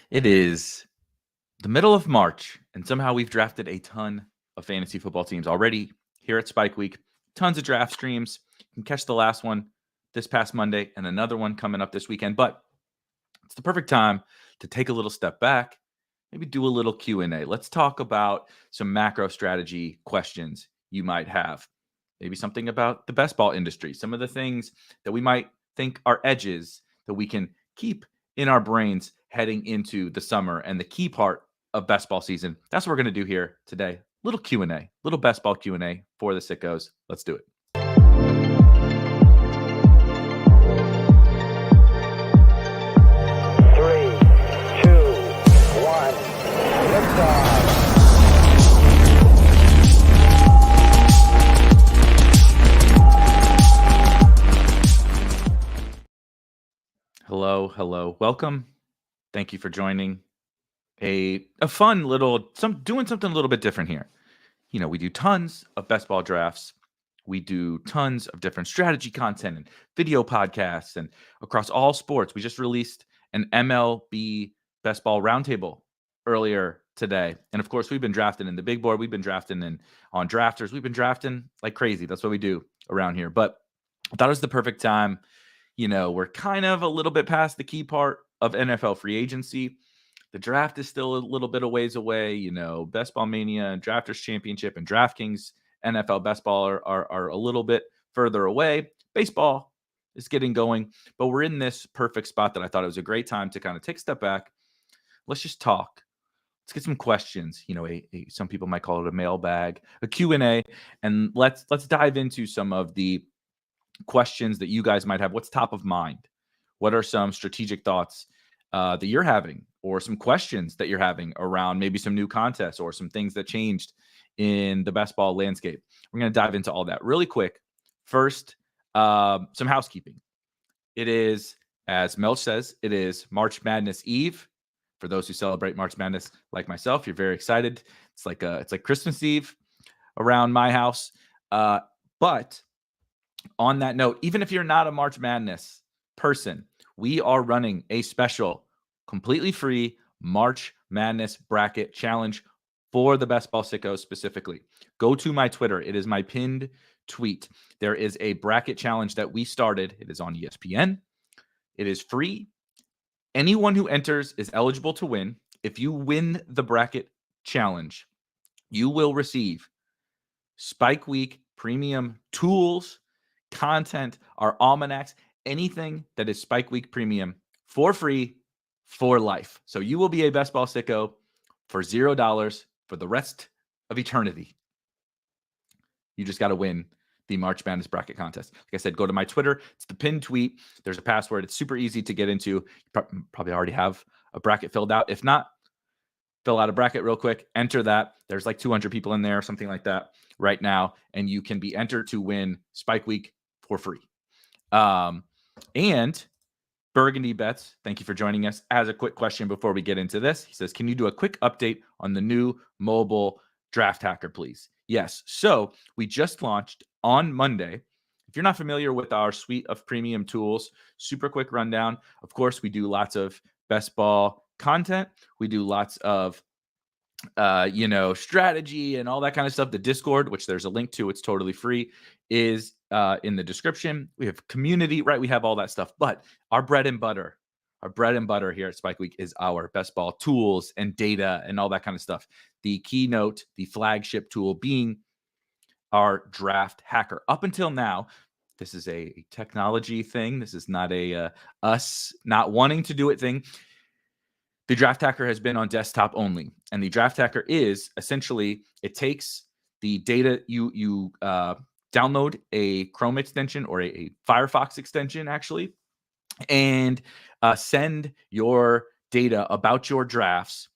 It is the middle of March, and somehow we've drafted a ton of fantasy football teams already here at Spike Week. Tons of draft streams. You can catch the last one this past Monday and another one coming up this weekend. But it's the perfect time to take a little step back, maybe do a little Q&A. Let's talk about some macro strategy questions you might have. Maybe something about the best ball industry, some of the things that we might think are edges that we can keep in our brains heading into the summer and the key part of best ball season. That's what we're going to do here today. Little Q&A, little best ball Q&A for the sickos. Let's do it. Hello. Welcome. Thank you for joining a fun little doing something a little bit different here. You know, we do tons of best ball drafts. We do tons of different strategy content and video podcasts and across all sports. We just released an MLB best ball roundtable earlier today. And of course, we've been drafting in the big board. We've been drafting on drafters. We've been drafting like crazy. That's what we do around here. But I thought it was the perfect time. You know, we're kind of a little bit past the key part of NFL free agency. The draft is still a little bit of ways away. You know, Best Ball Mania and Drafters Championship and DraftKings NFL Best Ball are a little bit further away. Baseball is getting going, but we're in this perfect spot that I thought it was a great time to kind of take a step back. Let's just talk. Let's get some questions. You know, some people might call it a mailbag, a Q&A, and let's dive into some of the questions that you guys might have. What's top of mind? What are some strategic thoughts that you're having, or some questions that you're having around maybe some new contests or some things that changed in the best ball landscape? We're going to dive into all that really quick. First, some housekeeping. It is, as Melch says, it is March Madness Eve. For those who celebrate March Madness like myself, you're very excited. It's like Christmas Eve around my house. But on that note, even if you're not a March Madness person, we are running a special, completely free March Madness bracket challenge for the Best Ball Sickos specifically. Go to my Twitter. It is my pinned tweet. There is a bracket challenge that we started. It is on ESPN. It is free. Anyone who enters is eligible to win. If you win the bracket challenge, you will receive Spike Week premium tools, content, our almanacs, anything that is Spike Week premium for free for life. So you will be a Best Ball Sicko for $0 for the rest of eternity. You just got to win the March Madness bracket contest. Like I said, go to my Twitter. It's the pinned tweet. There's a password. It's super easy to get into. You probably already have a bracket filled out. If not, fill out a bracket real quick, enter that. There's like 200 people in there, something like that right now. And you can be entered to win Spike Week for free. And Burgundy Bets, thank you for joining us. As a quick question before we get into this, he says, can you do a quick update on the new mobile draft hacker, please? Yes. So we just launched on Monday. If you're not familiar with our suite of premium tools, super quick rundown. Of course, we do lots of best ball content. We do lots of strategy and all that kind of stuff. The Discord, which there's a link to, it's totally free, is in the description. We have community, right? We have all that stuff. But our bread and butter here at Spike Week is our best ball tools and data and all that kind of stuff. The keynote, the flagship tool being our draft hacker. Up until now, this is a technology thing. This is not a us not wanting to do it thing. The draft hacker has been on desktop only. And the draft hacker is essentially, it takes the data, you download a Chrome extension or a Firefox extension, actually, and send your data about your drafts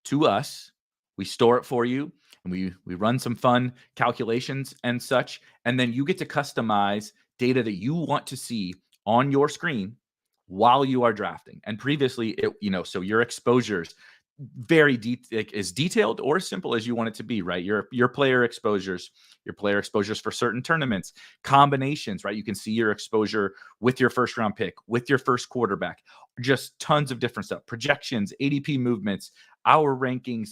to us. We store it for you, and we run some fun calculations and such. And then you get to customize data that you want to see on your screen while you are drafting. And previously, so your exposures, very as detailed or as simple as you want it to be, right? Your player exposures for certain tournaments, combinations, right? You can see your exposure with your first round pick, with your first quarterback, just tons of different stuff, projections, ADP movements, our rankings,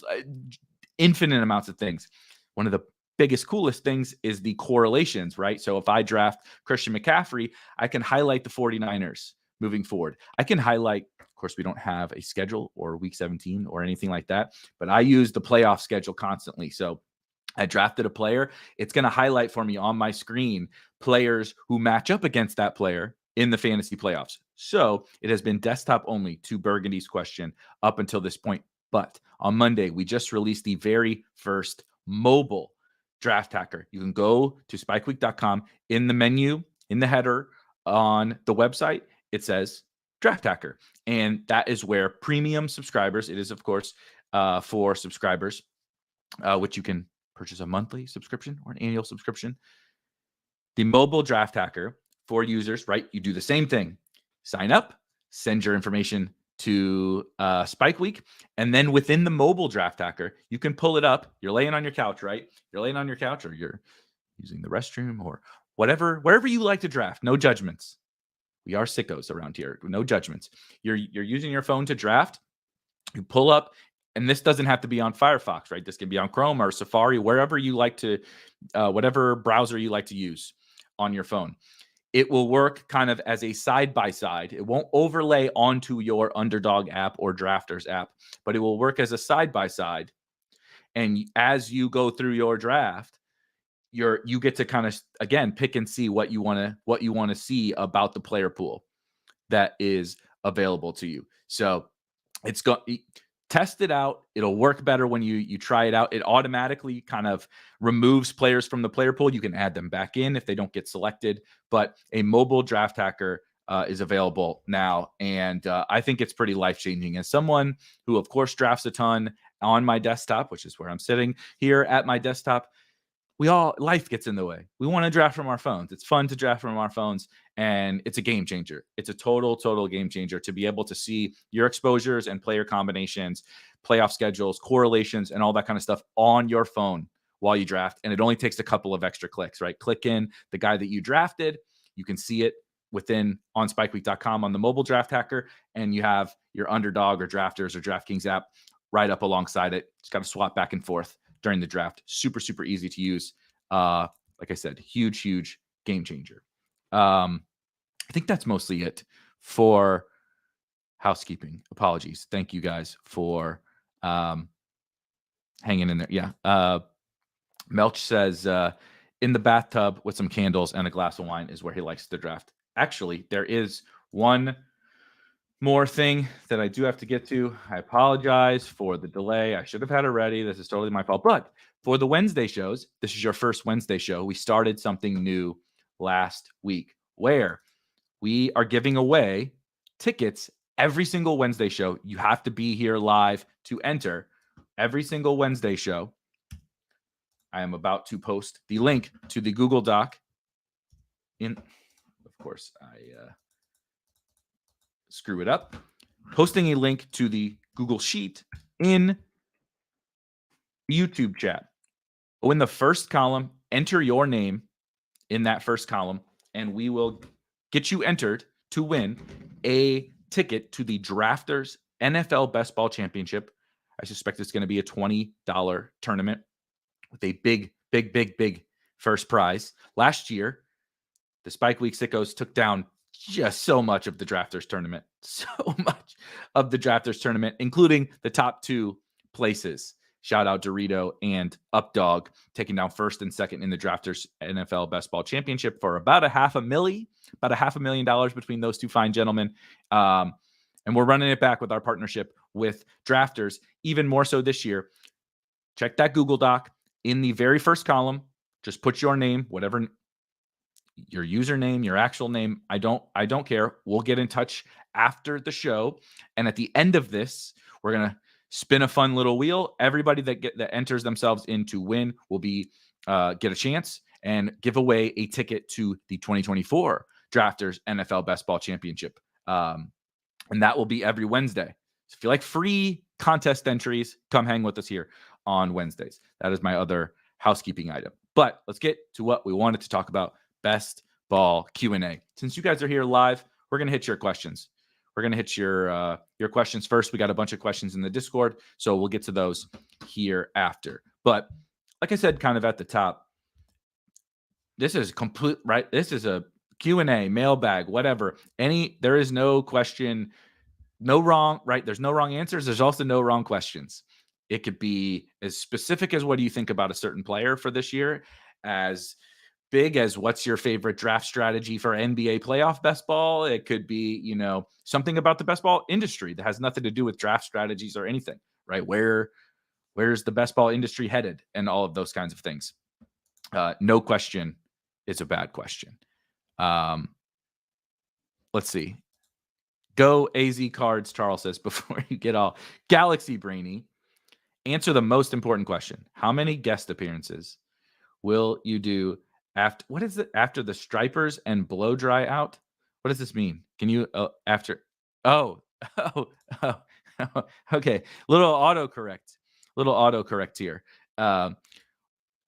infinite amounts of things. One of the biggest, coolest things is the correlations, right? So if I draft Christian McCaffrey, I can highlight the 49ers moving forward. I can highlight, of course, we don't have a schedule or week 17 or anything like that, but I use the playoff schedule constantly. So I drafted a player. It's going to highlight for me on my screen players who match up against that player in the fantasy playoffs. So it has been desktop only to Burgundy's question up until this point. But on Monday, we just released the very first mobile draft hacker. You can go to spikeweek.com. In the menu, in the header on the website, it says draft hacker. And that is where premium subscribers, it is, of course, for subscribers, which you can purchase a monthly subscription or an annual subscription. The mobile draft hacker for users, right? You do the same thing. Sign up, send your information to Spike Week, and then within the mobile draft hacker, you can pull it up. You're laying on your couch, right? You're laying on your couch, or you're using the restroom, or wherever you like to draft. No judgments. We are sickos around here. No judgments. You're using your phone to draft. You pull up, and this doesn't have to be on Firefox, right? This can be on Chrome or Safari, wherever you like to, whatever browser you like to use on your phone. It will work kind of as a side-by-side. It won't overlay onto your Underdog app or Drafters app, but it will work as a side-by-side. And as you go through your draft, you get to kind of, again, pick and see what you want to see about the player pool that is available to you. So it's test it out. It'll work better when you try it out. It automatically kind of removes players from the player pool. You can add them back in if they don't get selected, but a mobile draft hacker is available now. And I think it's pretty life-changing. As someone who, of course, drafts a ton on my desktop, which is where I'm sitting here at my desktop, life gets in the way. We want to draft from our phones. It's fun to draft from our phones, and it's a game changer. It's a total game changer to be able to see your exposures and player combinations, playoff schedules, correlations, and all that kind of stuff on your phone while you draft. And it only takes a couple of extra clicks, right? Click in the guy that you drafted. You can see it on spikeweek.com on the mobile draft hacker, and you have your Underdog or Drafters or DraftKings app right up alongside it. Just got to swap back and forth during the draft. Super easy to use. Like I said, huge game changer. I think that's mostly it for housekeeping. Apologies. Thank you guys for hanging in there. Yeah. Melch says, in the bathtub with some candles and a glass of wine is where he likes to draft. Actually, there is one more thing that I do have to get to. I apologize for the delay. I should have had it ready. This is totally my fault. But for the Wednesday shows, this is your first Wednesday show. We started something new last week where we are giving away tickets every single Wednesday show. You have to be here live to enter every single Wednesday show. I am about to post the link to the Google Doc. Of course, I screw it up. Posting a link to the Google Sheet in YouTube chat. In the first column, enter your name in that first column, and we will get you entered to win a ticket to the Drafters NFL Best Ball Championship. I suspect it's going to be a $20 tournament with a big first prize. Last year, the Spike Week Sickos took down just so much of the Drafters tournament, including the top two places. Shout out Dorito and Updog, taking down first and second in the Drafters NFL Best Ball Championship for about $500,000 between those two fine gentlemen. And we're running it back with our partnership with Drafters, even more so this year. Check that Google Doc. In the very first column, just put your name, whatever your username, your actual name. I don't care. We'll get in touch after the show. And at the end of this, we're going to spin a fun little wheel. Everybody that enters themselves in to win will get a chance and give away a ticket to the 2024 Drafters NFL Best Ball Championship. And that will be every Wednesday. So if you like free contest entries, come hang with us here on Wednesdays. That is my other housekeeping item. But let's get to what we wanted to talk about, best ball Q&A. Since you guys are here live, we're going to hit your questions. We're going to hit your questions first. We got a bunch of questions in the Discord, so we'll get to those here after. But like I said, kind of at the top, this is complete, right? This is a Q&A, mailbag, whatever. There is no question, no wrong, right? There's no wrong answers. There's also no wrong questions. It could be as specific as what do you think about a certain player for this year, as big as what's your favorite draft strategy for NBA playoff best ball. It could be, something about the best ball industry that has nothing to do with draft strategies or anything, right? Where's the best ball industry headed and all of those kinds of things. No question is a bad question. Let's see. Go AZ Cards, Charles says, before you get all Galaxy Brainy. Answer the most important question. How many guest appearances will you do after the Stripers and Blow Dry out? What does this mean? Can you okay. Little autocorrect here.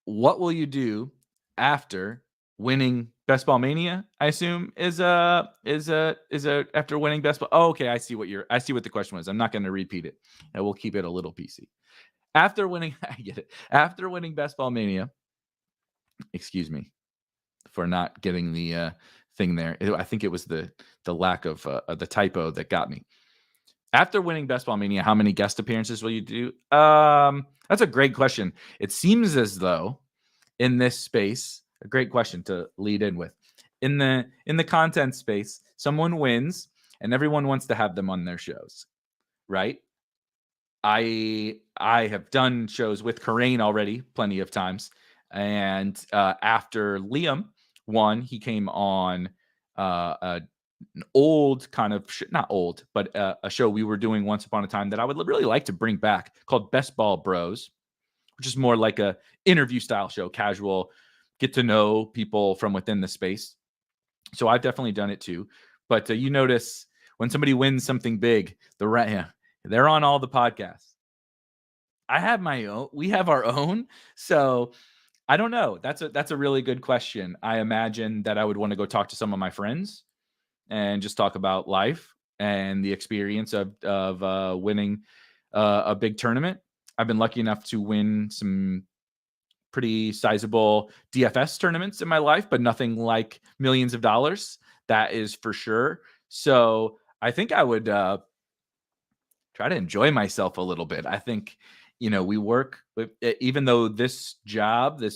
What will you do after winning Best Ball Mania? I assume is after winning Best Ball. Oh, okay, I see what the question was. I'm not going to repeat it. And we'll keep it a little PC. After winning, I get it. After winning Best Ball Mania, excuse me for not getting the thing there. I think it was the lack of the typo that got me. After winning Best Ball Mania, how many guest appearances will you do? That's a great question. It seems as though in this space, a great question to lead in with. In the content space, someone wins and everyone wants to have them on their shows, right? I have done shows with Corain already plenty of times. And after Liam won, he came on an old kind of, not old, but a show we were doing once upon a time that I would really like to bring back called Best Ball Bros, which is more like a interview style show, casual, get to know people from within the space. So I've definitely done it too. But you notice when somebody wins something big, they're on all the podcasts. I have my own. We have our own. So I don't know. That's a really good question. I imagine that I would want to go talk to some of my friends and just talk about life and the experience of winning a big tournament. I've been lucky enough to win some pretty sizable DFS tournaments in my life, but nothing like millions of dollars. That is for sure. So I think I would try to enjoy myself a little bit. I think, we work with, even though this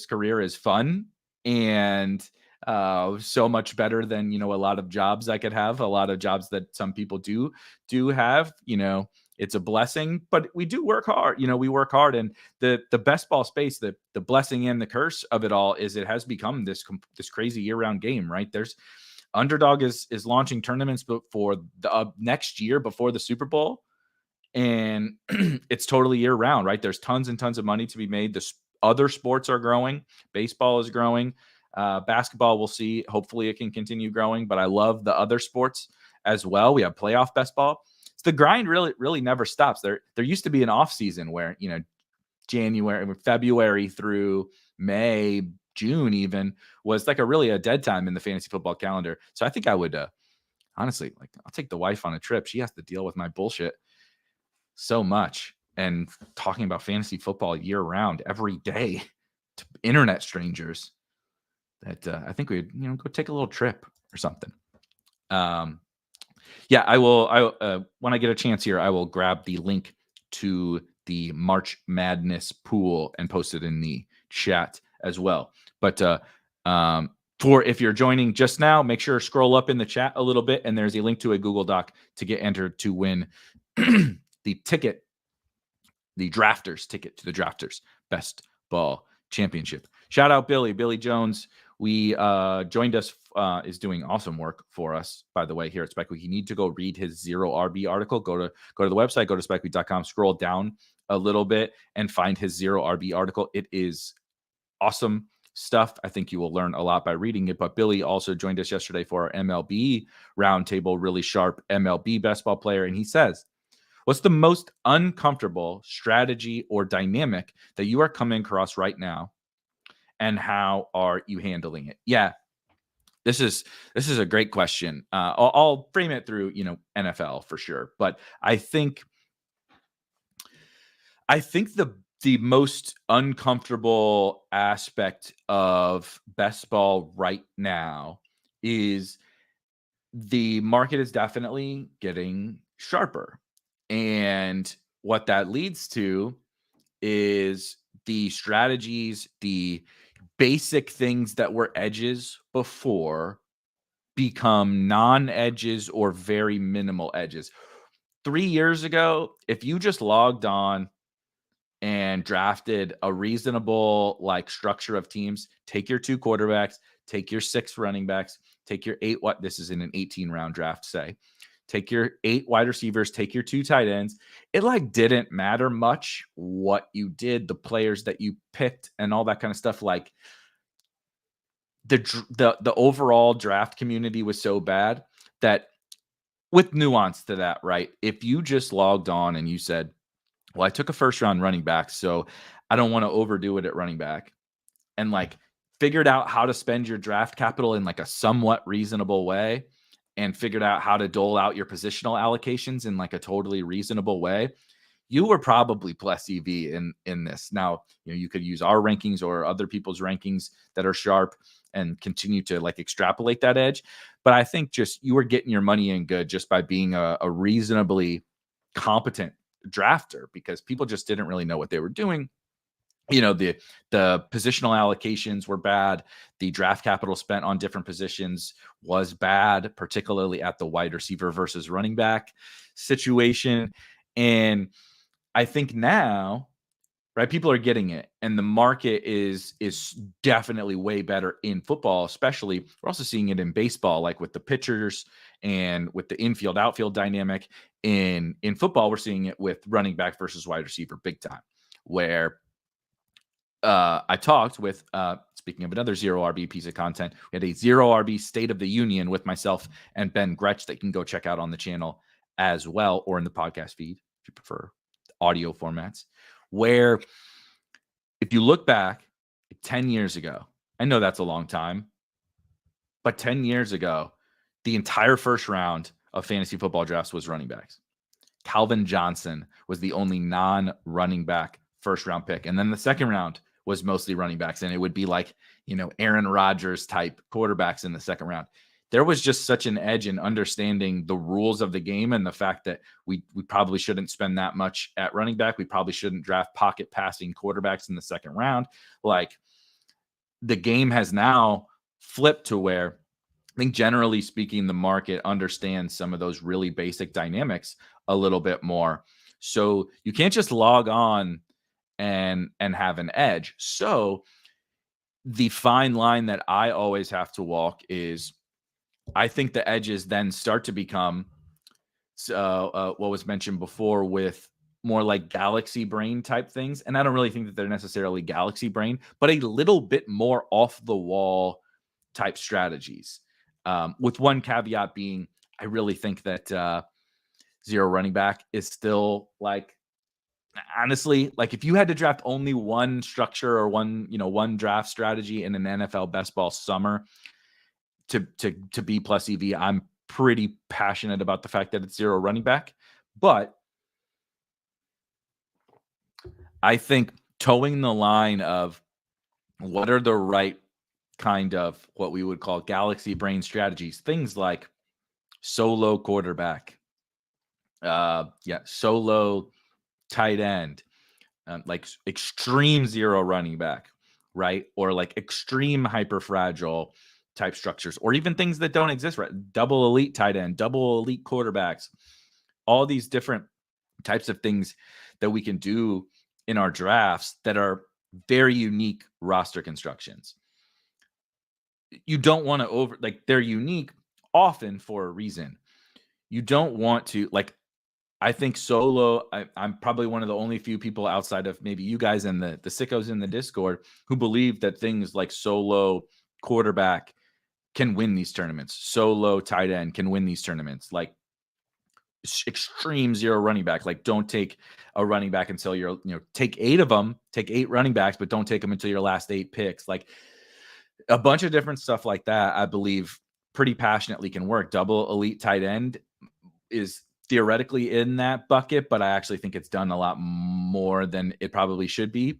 career is fun and so much better than, a lot of jobs I could have, a lot of jobs that some people do have, it's a blessing, but we do work hard. We work hard, and the best ball space, the blessing and the curse of it all is it has become this crazy year-round game, right? There's Underdog is launching tournaments for the next year before the Super Bowl, and it's totally year-round, right? There's tons and tons of money to be made. The other sports are growing. Baseball is growing. Basketball, we'll see. Hopefully it can continue growing, but I love the other sports as well. We have playoff best ball. So the grind really never stops. There used to be an off season where, January, February through May, June even was like a dead time in the fantasy football calendar. So I think I would honestly, I'll take the wife on a trip. She has to deal with my bullshit so much, and talking about fantasy football year round every day to internet strangers that I think we'd go take a little trip or something. Yeah, I will. When I get a chance here, I will grab the link to the March Madness pool and post it in the chat as well. But for if you're joining just now, make sure to scroll up in the chat a little bit, and there's a link to a Google Doc to get entered to win the ticket, the drafters ticket to the drafters best ball championship. Shout out Billy Jones. We joined us, is doing awesome work for us, by the way, here at Spike Week. You need to go read his Zero RB article. Go to the website, go to spikeweek.com, scroll down a little bit and find his Zero RB article. It is awesome stuff. I think you will learn a lot by reading it. But Billy also joined us yesterday for our MLB roundtable, really sharp MLB best ball player. And he says, What's the most uncomfortable strategy or dynamic that you are coming across right now, and how are you handling it? Yeah, this is a great question. I'll frame it through NFL for sure, but I think the most uncomfortable aspect of best ball right now is the market is definitely getting sharper. And what that leads to is the strategies, the basic things that were edges before become non-edges or very minimal edges. 3 years ago, if you just logged on and drafted a reasonable structure of teams, take your 2 quarterbacks, take your 6 running backs, take your 8 what this is in an 18 round draft, say. Take your 8 wide receivers, take your 2 tight ends. It didn't matter much what you did, the players that you picked and all that kind of stuff. The overall draft community was so bad that, with nuance to that, right? If you just logged on and you said, well, I took a first round running back, so I don't want to overdo it at running back, and figured out how to spend your draft capital in a somewhat reasonable way, and figured out how to dole out your positional allocations in a totally reasonable way, you were probably plus EV in this. Now, you could use our rankings or other people's rankings that are sharp and continue to extrapolate that edge. But I think just you were getting your money in good just by being a reasonably competent drafter, because people just didn't really know what they were doing. The positional allocations were bad. The draft capital spent on different positions was bad, particularly at the wide receiver versus running back situation. And I think now, right, people are getting it, and the market is definitely way better in football. Especially, we're also seeing it in baseball, with the pitchers and with the infield outfield dynamic. In football, we're seeing it with running back versus wide receiver big time, where I talked with, speaking of another zero RB piece of content, we had a zero RB State of the Union with myself and Ben Gretsch that you can go check out on the channel as well, or in the podcast feed if you prefer audio formats, where if you look back 10 years ago, I know that's a long time, but 10 years ago, the entire first round of fantasy football drafts was running backs. Calvin Johnson was the only non-running back first round pick. And then the second round was mostly running backs. And it would be Aaron Rodgers type quarterbacks in the second round. There was just such an edge in understanding the rules of the game, and the fact that we probably shouldn't spend that much at running back. We probably shouldn't draft pocket passing quarterbacks in the second round. The game has now flipped to where, I think, generally speaking, the market understands some of those really basic dynamics a little bit more. So you can't just log on and have an edge. So the fine line that I always have to walk is, I think the edges then start to become what was mentioned before, with more galaxy brain type things. And I don't really think that they're necessarily galaxy brain, but a little bit more off the wall type strategies. With one caveat being, I really think that zero running back is still honestly, if you had to draft only one structure or one draft strategy in an NFL best ball summer to be plus EV, I'm pretty passionate about the fact that it's zero running back. But I think towing the line of what are the right kind of what we would call galaxy brain strategies, things like solo quarterback, solo tight end, extreme zero running back, right? Or extreme hyper fragile type structures, or even things that don't exist, right? Double elite tight end, double elite quarterbacks, all these different types of things that we can do in our drafts that are very unique roster constructions. You don't want to they're unique often for a reason. You don't want to, I think solo, I'm probably one of the only few people outside of maybe you guys and the sickos in the Discord who believe that things like solo quarterback can win these tournaments. Solo tight end can win these tournaments. extreme zero running back. Like, don't take a running back until you're, take 8 of them, take 8 running backs, but don't take them until your last 8 picks. Like, a bunch of different stuff like that, I believe pretty passionately can work. Double elite tight end is theoretically in that bucket, but I actually think it's done a lot more than it probably should be.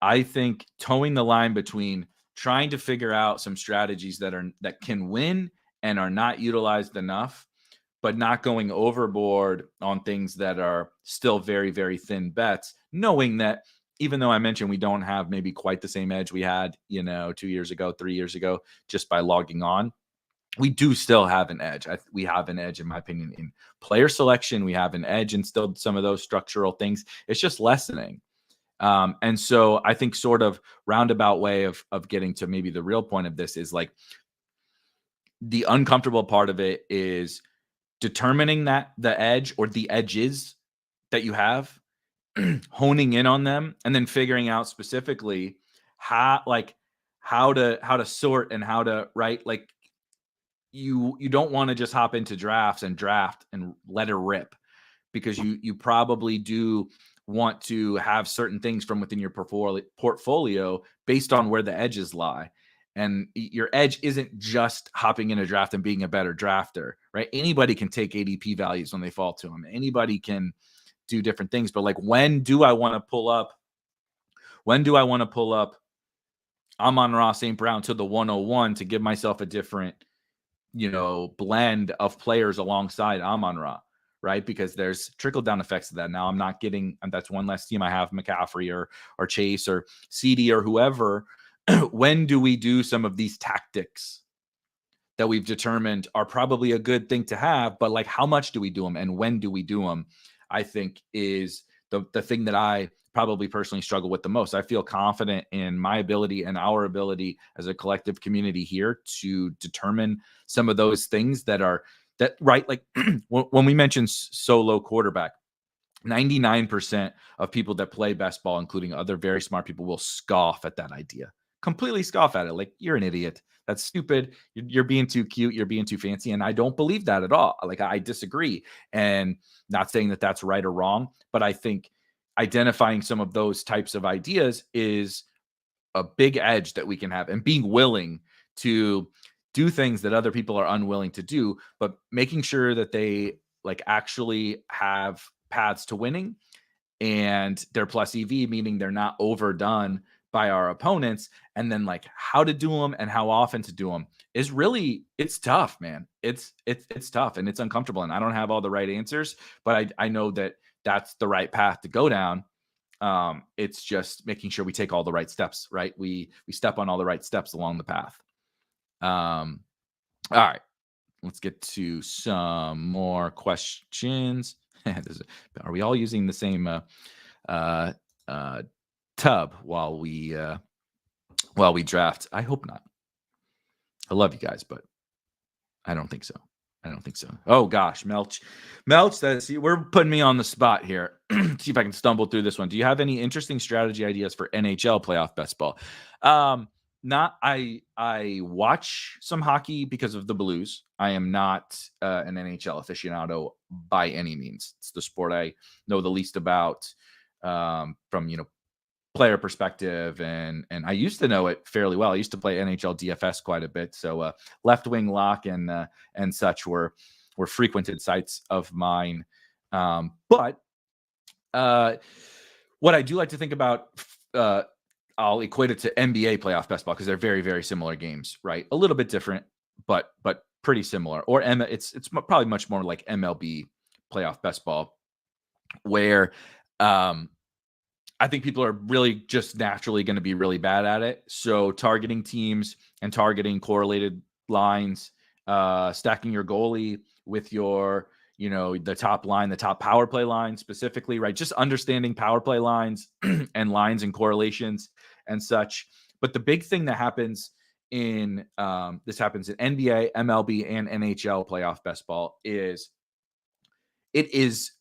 I think towing the line between trying to figure out some strategies that can win and are not utilized enough, but not going overboard on things that are still very, very thin bets, knowing that even though I mentioned we don't have maybe quite the same edge we had, 2 years ago, 3 years ago, just by logging on, we do still have an edge. We have an edge, in my opinion, in player selection. We have an edge in still some of those structural things. It's just lessening. And so I think sort of roundabout way of getting to maybe the real point of this is like the uncomfortable part of it is determining that the edge or the edges that you have, honing in on them, and then figuring out specifically how to sort and how to like you don't want to just hop into drafts and draft and let it rip, because you probably do want to have certain things from within your portfolio based on where the edges lie. And your edge isn't just hopping in a draft and being a better drafter, right? Anybody can take ADP values when they fall to them. Anybody can do different things. But like, when do I want to pull up Amon-Ra St. Brown to the 101 to give myself a different, blend of players alongside Amon-Ra, right? Because there's trickle down effects of that. Now I'm not getting, and that's one less team I have McCaffrey or Chase or CD or whoever. When do we do some of these tactics that we've determined are probably a good thing to have, but like, how much do we do them and when do we do them? I think is the thing that I probably personally struggle with the most. I feel confident in my ability and our ability as a collective community here to determine some of those things right. Like when we mentioned solo quarterback, 99% of people that play best ball, including other very smart people, will scoff at that idea. Completely scoff at it. Like, you're an idiot. That's stupid. You're being too cute. You're being too fancy. And I don't believe that at all. Like, I disagree. And not saying that that's right or wrong, but I think identifying some of those types of ideas is a big edge that we can have, and being willing to do things that other people are unwilling to do, but making sure that they like actually have paths to winning and they're plus EV, meaning they're not overdone by our opponents. And then like how to do them and how often to do them is really, it's tough, man. It's tough and it's uncomfortable. And I don't have all the right answers, but I know that that's the right path to go down. It's just making sure we take all the right steps, right? We step on all the right steps along the path. All right, let's get to some more questions. Are we all using the same tub while we draft? I hope not. I love you guys, but I don't think so. Oh gosh, Melch says, we're putting me on the spot here. See if I can stumble through this one. Do you have any interesting strategy ideas for NHL playoff best ball? I watch some hockey because of the Blues. I am not an NHL aficionado by any means. It's the sport I know the least about from player perspective, and I used to know it fairly well. I used to play NHL DFS quite a bit, so left wing lock and such were frequented sites of mine. But what I do like to think about, I'll equate it to NBA playoff best ball because they're very, very similar games, right? A little bit different, but pretty similar. Or it's probably much more like MLB playoff best ball, where I think people are really just naturally going to be really bad at it. So targeting teams and targeting correlated lines, stacking your goalie with your, the top line, the top power play line specifically, right? Just understanding power play lines and lines and correlations and such. But the big thing that happens this happens in NBA, MLB, and NHL playoff best ball is it is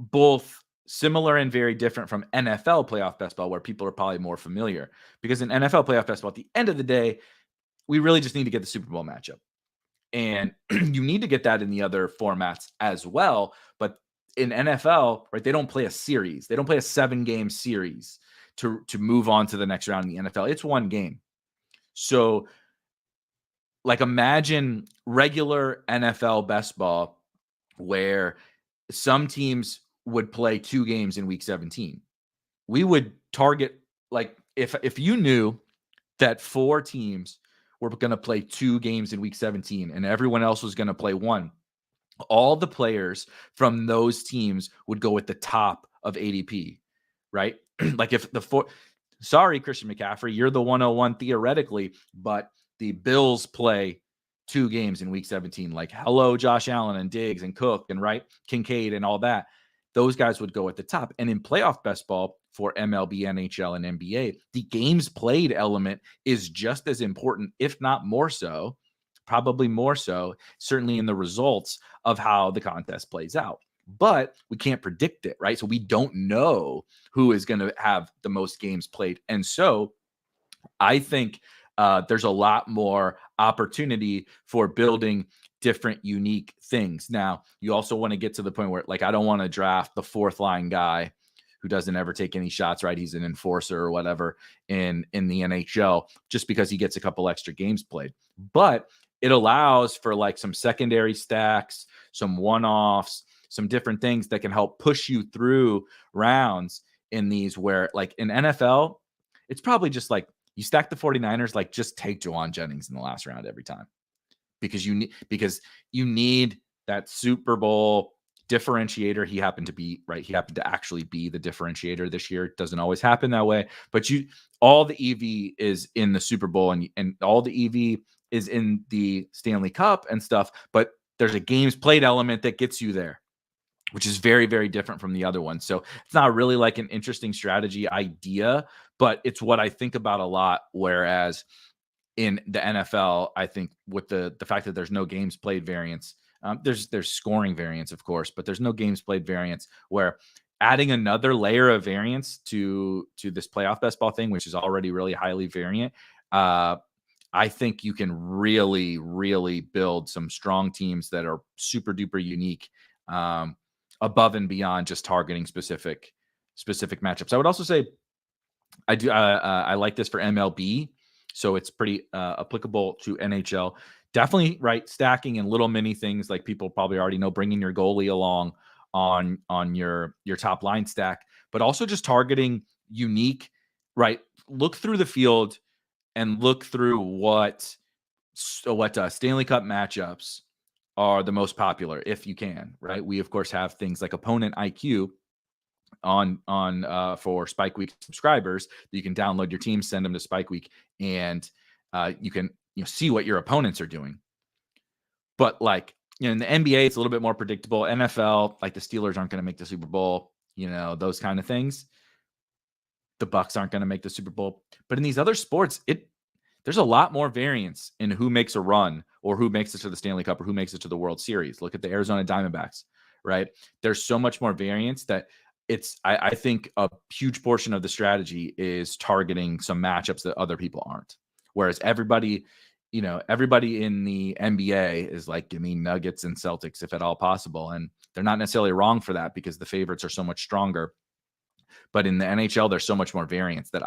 both similar and very different from NFL playoff best ball, where people are probably more familiar. Because in NFL playoff best ball, at the end of the day, we really just need to get the Super Bowl matchup. And you need to get that in the other formats as well. But in NFL, right, they don't play a series. They don't play a 7-game series to move on to the next round in the NFL. It's one game. So, like, imagine regular NFL best ball where some teams would play 2 games in week 17. We would target, like, if you knew that 4 teams were going to play 2 games in week 17 and everyone else was going to play 1, all the players from those teams would go at the top of ADP, right? Like, if the 4, sorry, Christian McCaffrey, you're the 101 theoretically, but the Bills play 2 games in week 17. Like, hello, Josh Allen and Diggs and Cook and right, Kincaid and all that. Those guys would go at the top. And in playoff best ball for MLB, NHL, and NBA, the games played element is just as important, if not more so, probably more so, certainly in the results of how the contest plays out. But we can't predict it, right? So we don't know who is going to have the most games played. And so I think there's a lot more opportunity for building different, unique things. Now, you also want to get to the point where, like, I don't want to draft the 4th line guy who doesn't ever take any shots, right? He's an enforcer or whatever in the NHL just because he gets a couple extra games played. But it allows for, like, some secondary stacks, some one-offs, some different things that can help push you through rounds in these where, like, in NFL, it's probably just like you stack the 49ers, like, just take Juwan Jennings in the last round every time because you need that Super Bowl differentiator. He happened to be, right, he happened to actually be the differentiator this year. It doesn't always happen that way, but all the EV is in the Super Bowl and all the EV is in the Stanley Cup and stuff, but there's a games played element that gets you there, which is very, very different from the other one. So it's not really like an interesting strategy idea, but it's what I think about a lot. Whereas in the NFL, I think with the fact that there's no games played variance, there's scoring variance, of course, but there's no games played variance, where adding another layer of variance to this playoff best ball thing, which is already really highly variant, I think you can really, really build some strong teams that are super duper unique, above and beyond just targeting specific matchups. I would also say I like this for MLB, so it's pretty applicable to NHL. Definitely, right, stacking and little mini things like people probably already know, bringing your goalie along on your top line stack, but also just targeting unique, right? Look through the field and look through what Stanley Cup matchups are the most popular, if you can, right? We of course have things like opponent IQ on for Spike Week subscribers that you can download your team, send them to Spike Week, and you can see what your opponents are doing. But, like, in the NBA, it's a little bit more predictable. NFL, like, the Steelers aren't going to make the Super Bowl, those kind of things. The Bucks aren't going to make the Super Bowl. But in these other sports, there's a lot more variance in who makes a run or who makes it to the Stanley Cup or who makes it to the World Series. Look at the Arizona Diamondbacks, right? There's so much more variance that I think a huge portion of the strategy is targeting some matchups that other people aren't. Whereas everybody in the NBA is like, give me Nuggets and Celtics if at all possible. And they're not necessarily wrong for that because the favorites are so much stronger. But in the NHL, there's so much more variance that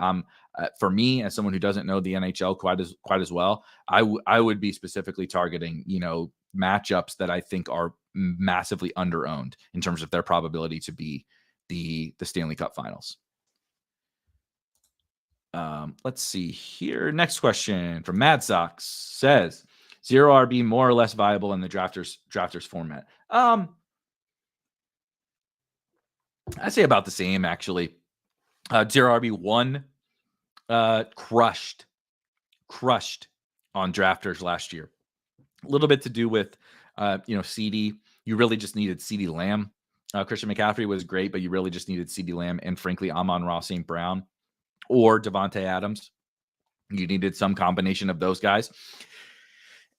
for me, as someone who doesn't know the NHL quite as well, I would be specifically targeting, matchups that I think are massively underowned in terms of their probability to be the Stanley Cup Finals. Let's see here. Next question from Mad Sox says, zero RB more or less viable in the drafters format. I'd say about the same, actually. Zero RB1 crushed on drafters last year. A little bit to do with, CD. You really just needed CeeDee Lamb. Christian McCaffrey was great, but you really just needed CeeDee Lamb and, frankly, Amon-Ra St. Brown or Devontae Adams. You needed some combination of those guys.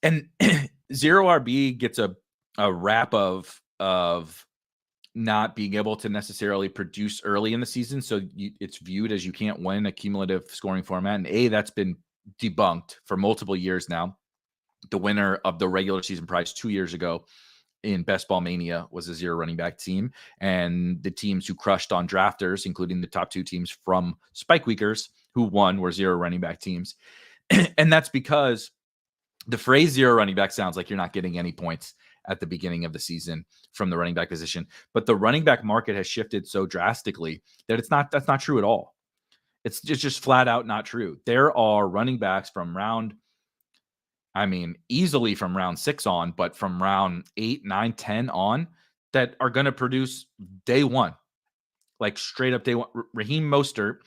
And zero RB gets a rap of not being able to necessarily produce early in the season. So it's viewed as you can't win a cumulative scoring format. And that's been debunked for multiple years now. The winner of the regular season prize 2 years ago in Best Ball Mania was a 0 running back team. And the teams who crushed on drafters, including the top 2 teams from Spike Weekers who won, were 0 running back teams. And that's because the phrase 0 running back sounds like you're not getting any points at the beginning of the season from the running back position. But the running back market has shifted so drastically that that's not true at all. It's just flat out not true. There are running backs from easily from round 6 on, but from round 8, 9, 10 on that are going to produce day one, like straight up day one. Raheem Mostert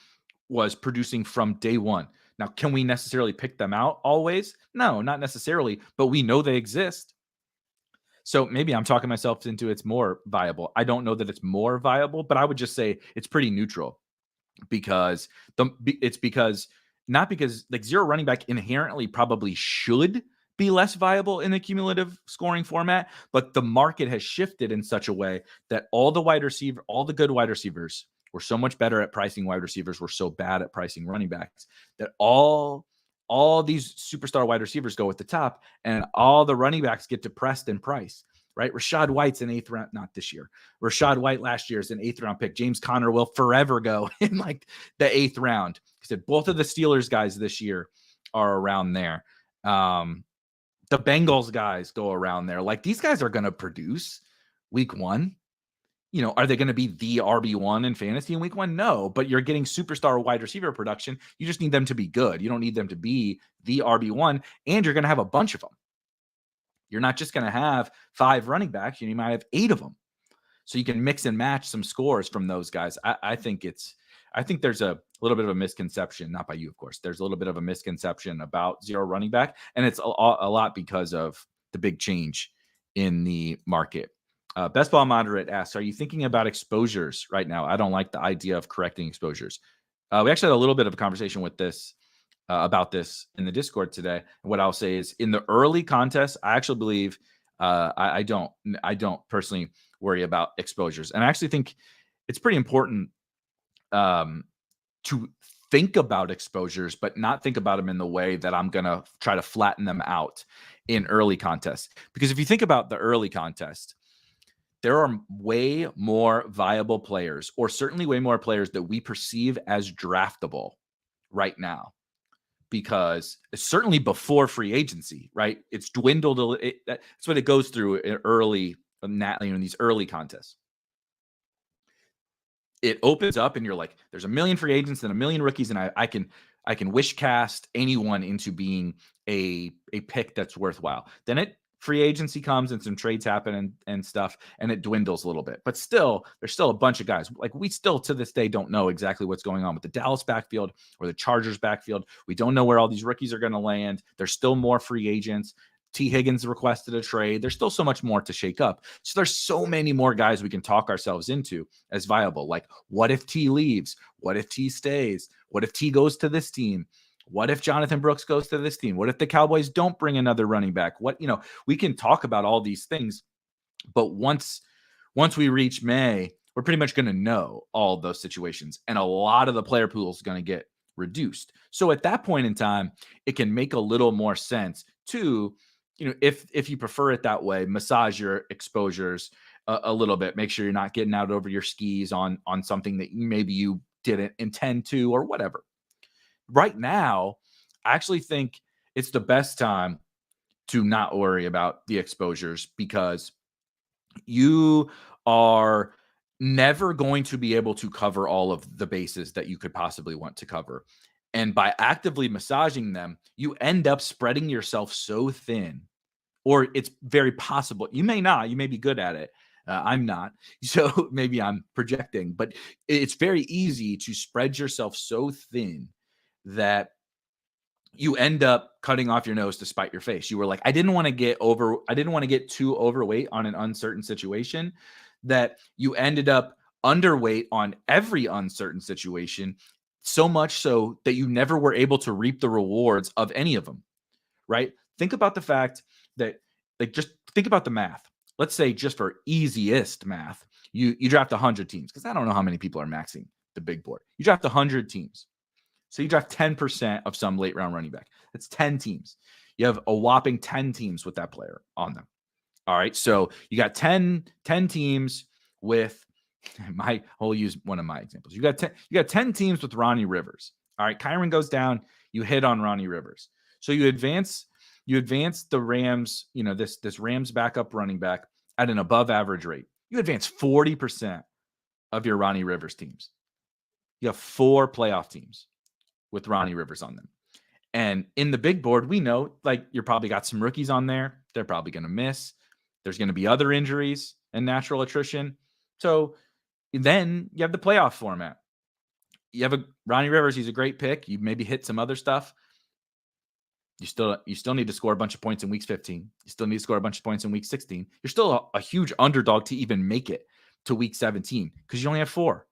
was producing from day one. Now, can we necessarily pick them out always? No, not necessarily, but we know they exist. So maybe I'm talking myself into it's more viable. I don't know that it's more viable, but I would just say it's pretty neutral because not because like 0 running back inherently probably should be less viable in a cumulative scoring format, but the market has shifted in such a way that all the good wide receivers were so much better at pricing wide receivers, were so bad at pricing running backs, that all these superstar wide receivers go at the top and all the running backs get depressed in price. Right? Rashad White's an 8th round, not this year. Rashad White last year is an 8th round pick. James Conner will forever go in like the 8th round. I said both of the Steelers guys this year are around there. The Bengals guys go around there. Like these guys are going to produce week 1. Are they going to be the RB1 in fantasy in week 1? No, but you're getting superstar wide receiver production. You just need them to be good. You don't need them to be the RB1, and you're going to have a bunch of them. You're not just going to have 5 running backs. You might have 8 of them. So you can mix and match some scores from those guys. I think there's a little bit of a misconception, not by you, of course. There's a little bit of a misconception about 0 running back, and it's a lot because of the big change in the market. Best Ball Moderate asks, are you thinking about exposures right now? I don't like the idea of correcting exposures. We actually had a little bit of a conversation with this about this in the Discord today. What I'll say is in the early contests, I actually believe I don't personally worry about exposures. And I actually think it's pretty important to think about exposures, but not think about them in the way that I'm going to try to flatten them out in early contests. Because if you think about the early contest, there are way more viable players, or certainly way more players that we perceive as draftable right now. Because certainly before free agency, right? It's dwindled. That's what it goes through in these early contests. It opens up and you're like, there's a million free agents and a million rookies, and I can wish cast anyone into being a pick that's worthwhile. Then free agency comes and some trades happen and stuff, and it dwindles a little bit. But still, there's still a bunch of guys. Like we still to this day don't know exactly what's going on with the Dallas backfield or the Chargers backfield. We don't know where all these rookies are going to land. There's still more free agents. T. Higgins requested a trade. There's still so much more to shake up. So there's so many more guys we can talk ourselves into as viable. Like, what if T leaves? What if T stays? What if T goes to this team? What if Jonathan Brooks goes to this team? What if the Cowboys don't bring another running back? We can talk about all these things, but once we reach May, we're pretty much going to know all those situations, and a lot of the player pool is going to get reduced. So at that point in time, it can make a little more sense to, if you prefer it that way, massage your exposures a little bit. Make sure you're not getting out over your skis on something that maybe you didn't intend to or whatever. Right now, I actually think it's the best time to not worry about the exposures, because you are never going to be able to cover all of the bases that you could possibly want to cover. And by actively massaging them, you end up spreading yourself so thin, or it's very possible. You may not, you may be good at it. I'm not. So maybe I'm projecting, but it's very easy to spread yourself so thin that you end up cutting off your nose to spite your face. You were like, I didn't want to get too overweight on an uncertain situation, that you ended up underweight on every uncertain situation, so much so that you never were able to reap the rewards of any of them, right? Think about the fact that, just think about the math. Let's say, just for easiest math, you draft 100 teams, because I don't know how many people are maxing the big board. You draft 100 teams. So you draft 10% of some late round running back. That's 10 teams. You have a whopping 10 teams with that player on them. All right. So you got 10 teams with I'll use one of my examples. You got 10 teams with Ronnie Rivers. All right. Kyren goes down. You hit on Ronnie Rivers. So you advance the Rams, this Rams backup running back at an above average rate. You advance 40% of your Ronnie Rivers teams. You have 4 playoff teams with Ronnie Rivers on them. And in the big board, we know you're probably got some rookies on there. They're probably going to miss. There's going to be other injuries and natural attrition. So then you have the playoff format. You have Ronnie Rivers. He's a great pick. You maybe hit some other stuff. You still need to score a bunch of points in weeks 15. You still need to score a bunch of points in week 16. You're still a huge underdog to even make it to week 17 because you only have 4.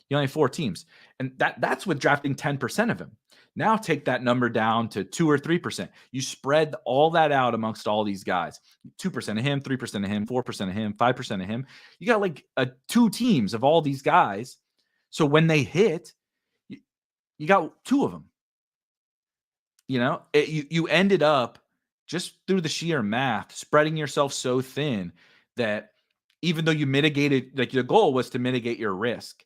You only have 4 teams. And that's with drafting 10% of him. Now take that number down to 2 or 3%. You spread all that out amongst all these guys. 2% of him, 3% of him, 4% of him, 5% of him. You got 2 teams of all these guys. So when they hit, you got 2 of them. You ended up just through the sheer math, spreading yourself so thin that even though you mitigated, the goal was to mitigate your risk.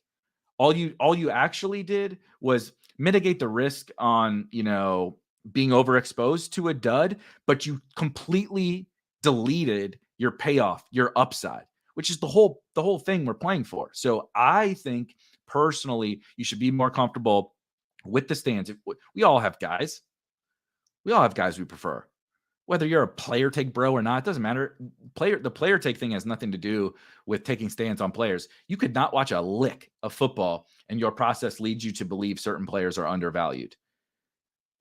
All you actually did was mitigate the risk on, being overexposed to a dud, but you completely deleted your payoff, your upside, which is the whole thing we're playing for. So I think personally, you should be more comfortable with the stands. We all have guys. We all have guys we prefer. Whether you're a player take bro or not, it doesn't matter. The player take thing has nothing to do with taking stands on players. You could not watch a lick of football and your process leads you to believe certain players are undervalued.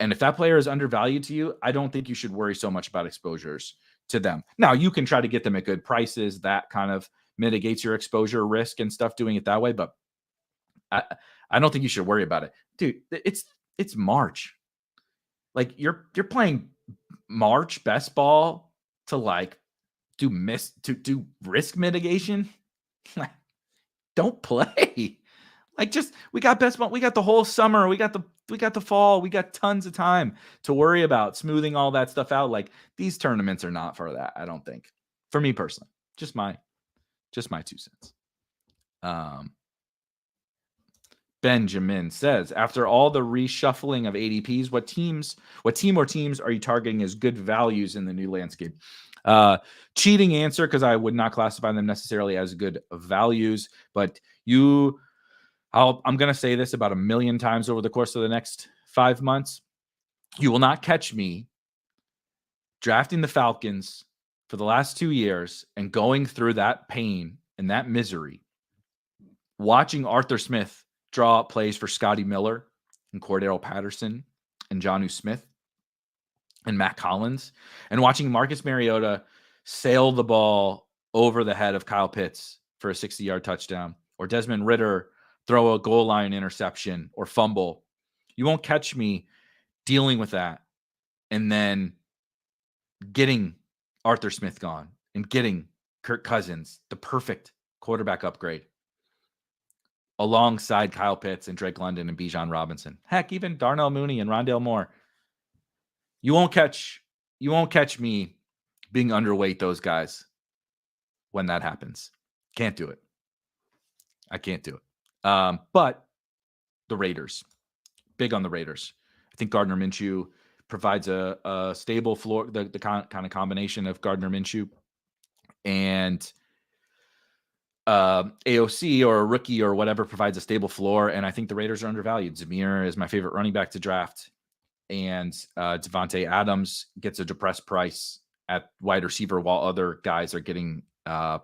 And if that player is undervalued to you, I don't think you should worry so much about exposures to them. Now, you can try to get them at good prices. That kind of mitigates your exposure risk and stuff doing it that way. But I don't think you should worry about it. Dude, it's March. You're playing March best ball to do risk mitigation. Don't play. We got best ball. We got the whole summer. We got the fall. We got tons of time to worry about smoothing all that stuff out. These tournaments are not for that. I don't think, for me personally, just my 2 cents. Benjamin says, after all the reshuffling of ADPs, what team or teams are you targeting as good values in the new landscape? Cheating answer, because I would not classify them necessarily as good values, but I'm going to say this about 1 million times over the course of the next 5 months. You will not catch me drafting the Falcons for the last 2 years and going through that pain and that misery, watching Arthur Smith draw up plays for Scotty Miller and Cordero Patterson and Jonnu Smith and Matt Collins, and watching Marcus Mariota sail the ball over the head of Kyle Pitts for a 60-yard touchdown, or Desmond Ridder throw a goal line interception or fumble. You won't catch me dealing with that and then getting Arthur Smith gone and getting Kirk Cousins, the perfect quarterback upgrade, alongside Kyle Pitts and Drake London and Bijan Robinson. Heck, even Darnell Mooney and Rondale Moore. You won't catch me being underweight those guys when that happens. Can't do it. I can't do it. But the Raiders, big on the Raiders. I think Gardner Minshew provides a stable floor, the kind of combination of Gardner Minshew and AOC or a rookie or whatever provides a stable floor. And I think the Raiders are undervalued. Zamir is my favorite running back to draft. And Devontae Adams gets a depressed price at wide receiver while other guys are getting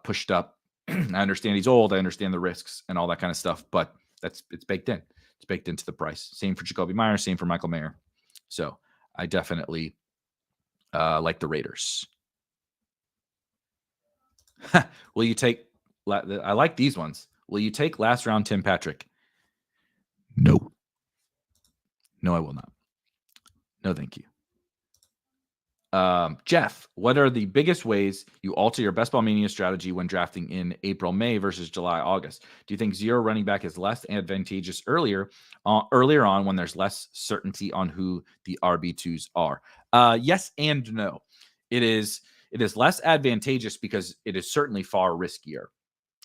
pushed up. I understand he's old. I understand the risks and all that kind of stuff, but it's baked in. It's baked into the price. Same for Jacoby Myers, same for Michael Mayer. So I definitely like the Raiders. Will you take... I like these ones. Will you take last round Tim Patrick? No. No, I will not. No, thank you. Jeff, what are the biggest ways you alter your Best Ball Mania strategy when drafting in April, May versus July, August? Do you think zero running back is less advantageous earlier on when there's less certainty on who the RB2s are? Yes and no. It is less advantageous because it is certainly far riskier,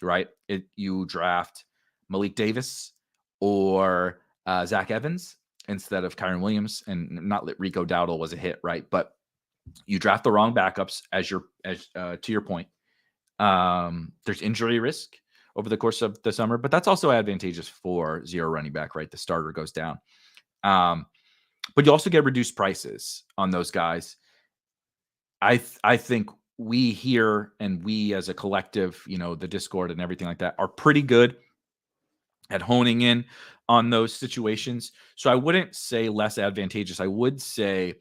right? You draft Malik Davis or Zach Evans instead of Kyron Williams, and not that Rico Dowdle was a hit, right? But you draft the wrong backups as to your point. There's injury risk over the course of the summer, but that's also advantageous for zero running back, right? The starter goes down. But you also get reduced prices on those guys. I think we here and we as a collective, the Discord and everything like that, are pretty good at honing in on those situations. So I wouldn't say less advantageous. I would say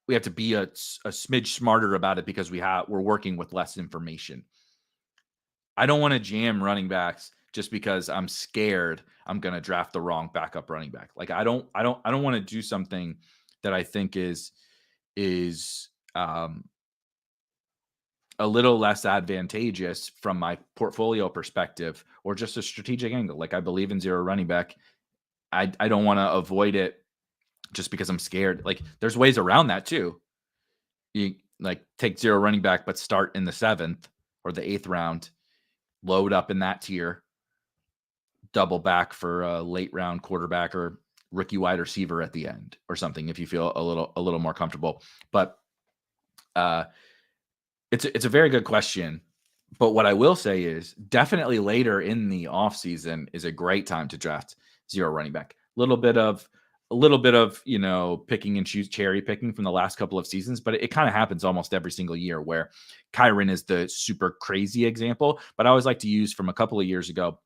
we have to be a smidge smarter about it because we're working with less information. I don't want to jam running backs just because I'm scared I'm going to draft the wrong backup running back. Like I don't want to do something that I think is a little less advantageous from my portfolio perspective or just a strategic angle. Like I believe in zero running back. I don't want to avoid it just because I'm scared. Like there's ways around that too. You like take zero running back, but start in the 7th or the 8th round, load up in that tier, double back for a late round quarterback or rookie wide receiver at the end or something if you feel a little more comfortable. But it's a very good question. But what I will say is definitely later in the offseason is a great time to draft zero running back. A little bit of picking and choose, cherry picking from the last couple of seasons, but it kind of happens almost every single year where Kyron is the super crazy example. But I always like to use from a couple of years ago,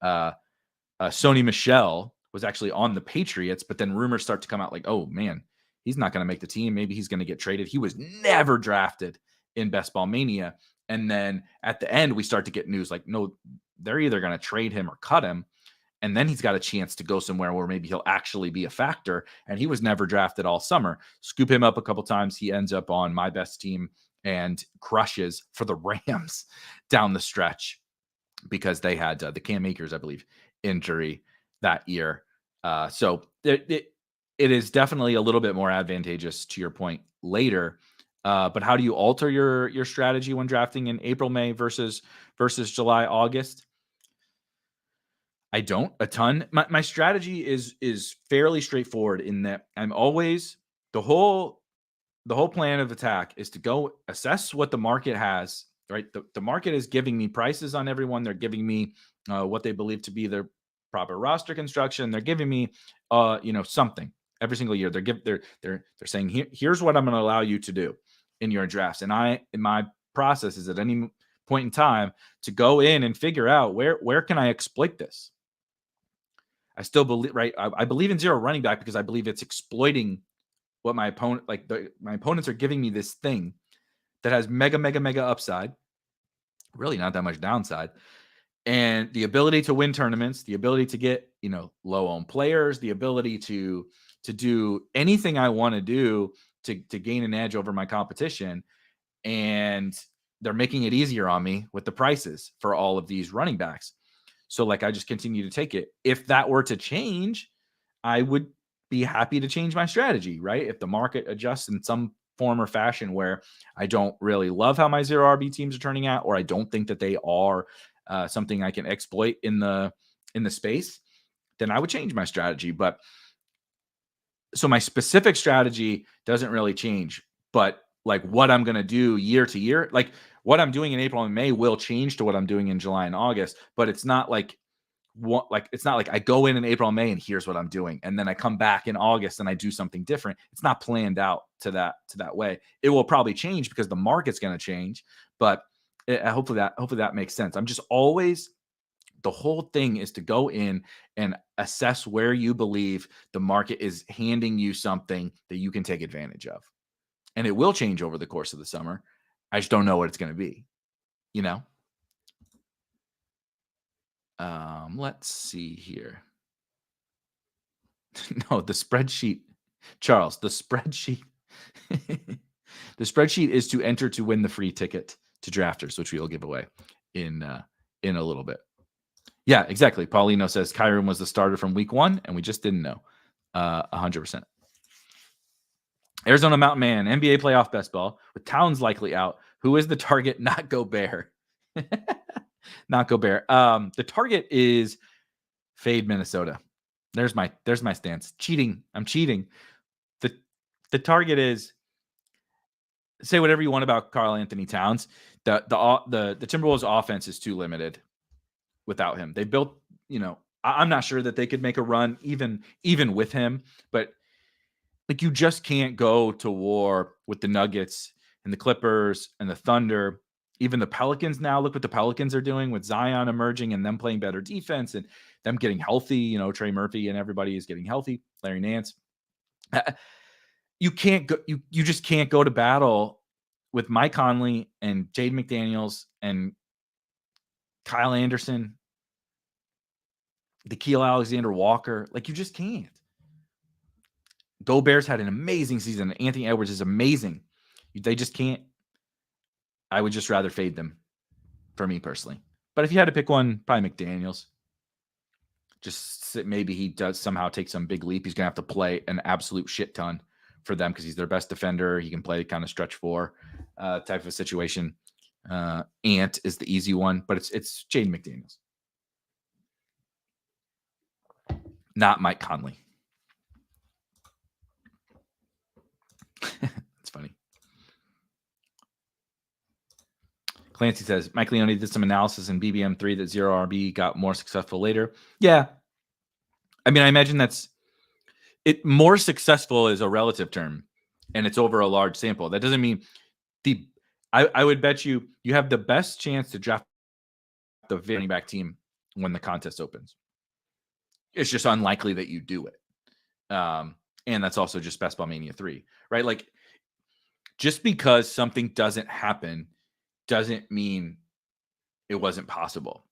Sony Michel was actually on the Patriots, but then rumors start to come out like, oh man, he's not going to make the team. Maybe he's going to get traded. He was never drafted in Best Ball Mania. And then at the end, we start to get news like, no, they're either going to trade him or cut him. And then he's got a chance to go somewhere where maybe he'll actually be a factor. And he was never drafted all summer. Scoop him up a couple times. He ends up on my best team and crushes for the Rams down the stretch because they had the Cam Akers, I believe, injury that year. So it is definitely a little bit more advantageous to your point later. But how do you alter your strategy when drafting in April, May versus July, August? I don't a ton. My strategy is fairly straightforward in that I'm always the whole plan of attack is to go assess what the market has, right? The market is giving me prices on everyone. They're giving me what they believe to be their proper roster construction. They're giving me something every single year. They're saying here's what I'm going to allow you to do in your drafts. And my process is at any point in time to go in and figure out where can I exploit this. I still believe, right? I believe in zero running back because I believe it's exploiting what my opponent, my opponents are giving me this thing that has mega, mega, mega upside, really not that much downside, and the ability to win tournaments, the ability to get, low owned players, the ability to do anything I want to do to gain an edge over my competition. And they're making it easier on me with the prices for all of these running backs. So I just continue to take it. If that were to change, I would be happy to change my strategy, right? If the market adjusts in some form or fashion where I don't really love how my zero RB teams are turning out, or I don't think that they are something I can exploit in the space, then I would change my strategy. But so my specific strategy doesn't really change, but what I'm going to do year to year, what I'm doing in April and May will change to what I'm doing in July and August, but it's not it's not like I go in April and May and here's what I'm doing. And then I come back in August and I do something different. It's not planned out to that way. It will probably change because the market's going to change, but hopefully that makes sense. I'm just always, the whole thing is to go in and assess where you believe the market is handing you something that you can take advantage of. And it will change over the course of the summer. I just don't know what it's going to be, Let's see here. No, the spreadsheet, Charles, the spreadsheet The spreadsheet is to enter to win the free ticket to Drafters, which we will give away in a little bit. Yeah, exactly. Paulino says Kyron was the starter from week 1, and we just didn't know. 100%. Arizona Mountain Man, NBA playoff best ball with Towns likely out. Who is the target? Not Gobert. Not Gobert. The target is fade Minnesota. There's my stance. Cheating. I'm cheating. The target is, say whatever you want about Karl Anthony Towns. The Timberwolves offense is too limited without him. They built, I'm not sure that they could make a run even with him, but like you just can't go to war with the Nuggets and the Clippers and the Thunder. Even the Pelicans now, look what the Pelicans are doing with Zion emerging and them playing better defense and them getting healthy. Trey Murphy and everybody is getting healthy. Larry Nance. You can't go. You just can't go to battle with Mike Conley and Jade McDaniels and Kyle Anderson, Nickeil Alexander-Walker. Like you just can't. Gobert's had an amazing season. Anthony Edwards is amazing. They just can't. I would just rather fade them for me personally. But if you had to pick one, probably McDaniels. Just maybe he does somehow take some big leap. He's going to have to play an absolute shit ton for them because he's their best defender. He can play kind of stretch 4 type of situation. Ant is the easy one, but it's Jaden McDaniels. Not Mike Conley. It's funny. Clancy says, Mike Leone did some analysis in BBM3 that zero RB got more successful later. Yeah. I mean, I imagine that's it. More successful is a relative term, and it's over a large sample. That doesn't mean I would bet you have the best chance to draft the running back team when the contest opens. It's just unlikely that you do it. And that's also just Best Ball Mania 3, right? Like, just because something doesn't happen doesn't mean it wasn't possible,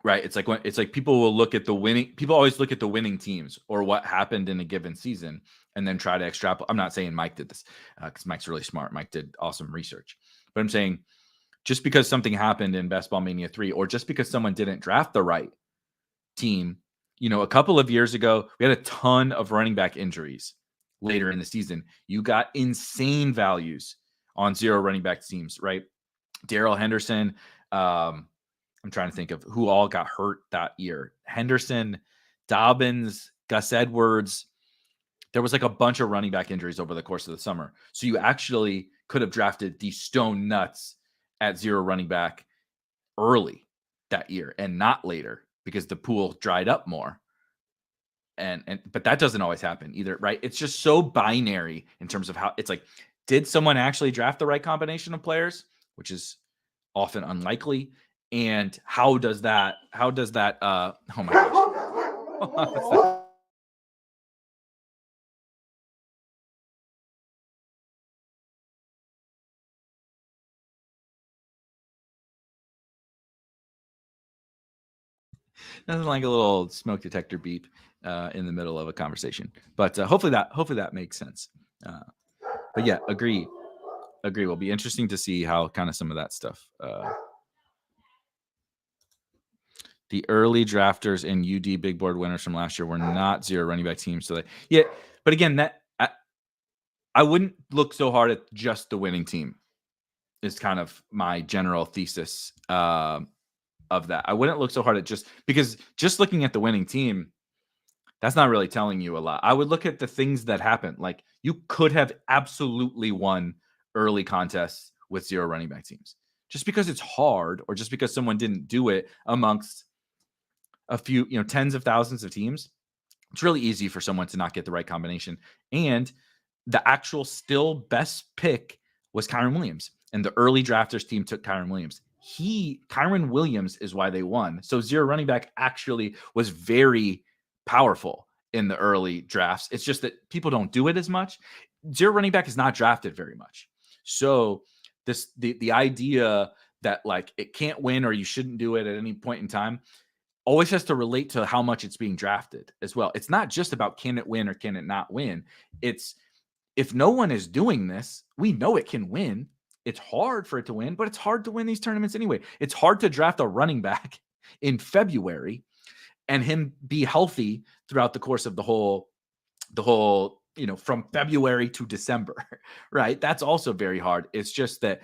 right? It's like people will look at the winning. People always look at the winning teams or what happened in a given season and then try to extrapolate. I'm not saying Mike did this because Mike's really smart. Mike did awesome research, but I'm saying just because something happened in Best Ball Mania 3 or just because someone didn't draft the right team, a couple of years ago, we had a ton of running back injuries later in the season. You got insane values on zero running back teams, right? Darrell Henderson. I'm trying to think of who all got hurt that year. Henderson, Dobbins, Gus Edwards. There was like a bunch of running back injuries over the course of the summer. So you actually could have drafted the stone nuts at zero running back early that year and not later because the pool dried up more. But that doesn't always happen either, right? It's just so binary in terms of how it's like, did someone actually draft the right combination of players, which is often unlikely? And how does that, oh my gosh. Nothing like a little smoke detector beep in the middle of a conversation, but hopefully that makes sense. But yeah, agree. Will be interesting to see how kind of some of that stuff. The early drafters and UD big board winners from last year were not zero running back teams. So but again, that I wouldn't look so hard at just the winning team. Is kind of my general thesis of that. I wouldn't look so hard at because just looking at the winning team, that's not really telling you a lot. I would look at the things that happened. Like you could have absolutely won early contests with zero running back teams. Just because it's hard or just because someone didn't do it amongst a few, tens of thousands of teams, it's really easy for someone to not get the right combination. And the actual still best pick was Kyron Williams. And the early drafters team took Kyron Williams. Kyron Williams is why they won. So zero running back actually was very powerful in the early drafts. It's just that people don't do it as much. Zero running back is not drafted very much. So the idea that like it can't win or you shouldn't do it at any point in time always has to relate to how much it's being drafted as well. It's not just about can it win or can it not win. It's if no one is doing this, we know it can win. It's hard for it to win, but it's hard to win these tournaments anyway. It's hard to draft a running back in February and him be healthy throughout the course of the whole, from February to December, right? That's also very hard. It's just that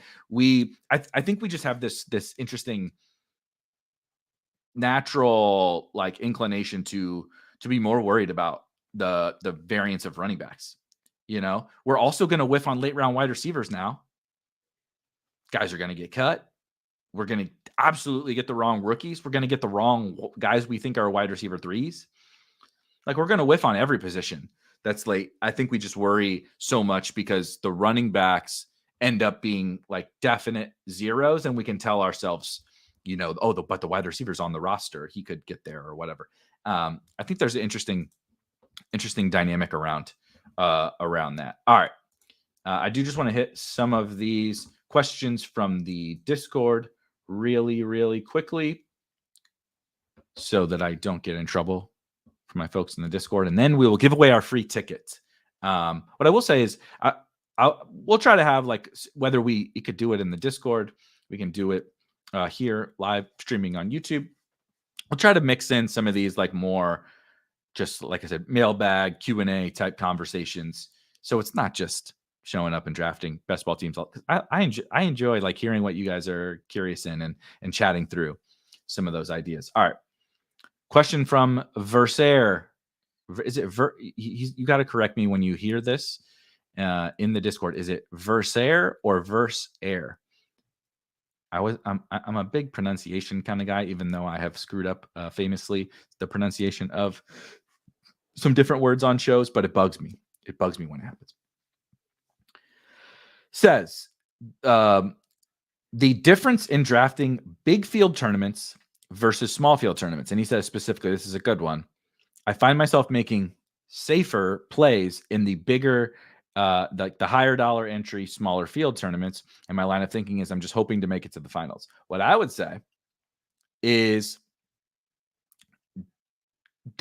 I think we just have this interesting natural like inclination to be more worried about the variance of running backs. We're also going to whiff on late round wide receivers now. Guys are going to get cut. We're going to absolutely get the wrong rookies. We're going to get the wrong guys we think are wide receiver 3s. Like, we're going to whiff on every position that's late. I think we just worry so much because the running backs end up being like definite zeros, and we can tell ourselves, but the wide receiver's on the roster. He could get there or whatever. I think there's an interesting dynamic around that. All right. I do just want to hit some of these questions from the Discord really, really quickly so that I don't get in trouble for my folks in the Discord. And then we will give away our free ticket. What I will say is we'll try to have, like, whether we could do it in the Discord, we can do it here live streaming on YouTube. We'll try to mix in some of these like more, just like I said, mailbag Q&A type conversations. So it's not just showing up and drafting best ball teams. I enjoy like hearing what you guys are curious in and chatting through some of those ideas. All right. Question from Versaire. Is it you got to correct me when you hear this in the Discord. Is it Versaire or Versaire? I'm a big pronunciation kind of guy, even though I have screwed up famously the pronunciation of some different words on shows, but it bugs me. It bugs me when it happens. Says the difference in drafting big field tournaments versus small field tournaments. And he says specifically, this is a good one. I find myself making safer plays in the bigger, the higher dollar entry, smaller field tournaments. And my line of thinking is I'm just hoping to make it to the finals. What I would say is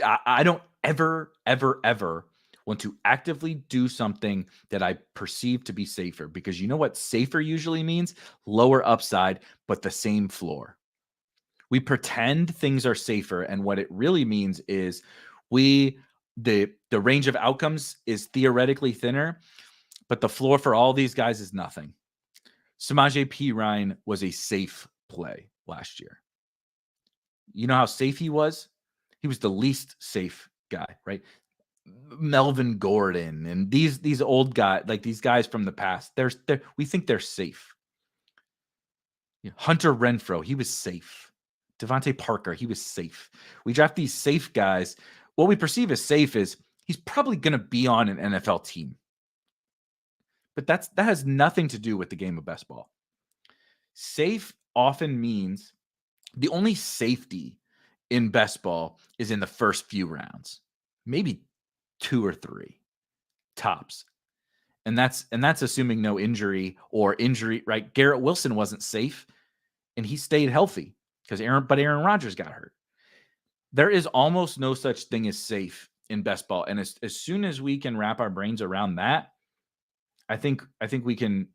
I don't ever want to actively do something that I perceive to be safer, because you know what safer usually means? Lower upside, but the same floor. We pretend things are safer, and what it really means is the range of outcomes is theoretically thinner, but the floor for all these guys is nothing. Samaje Perine was a safe play last year. You know how safe he was? He was the least safe guy, right? Melvin Gordon and these old guys, like these guys from the past, we think they're safe. Hunter Renfrow, he was safe. Devontae Parker, he was safe. We draft these safe guys. What we perceive as safe is he's probably going to be on an NFL team. But that has nothing to do with the game of best ball. Safe often means the only safety in best ball is in the first few rounds, maybe 2 or 3 tops. And that's assuming no injury, right? Garrett Wilson wasn't safe and he stayed healthy because Aaron Rodgers got hurt. There is almost no such thing as safe in best ball. And as soon as we can wrap our brains around that, I think we can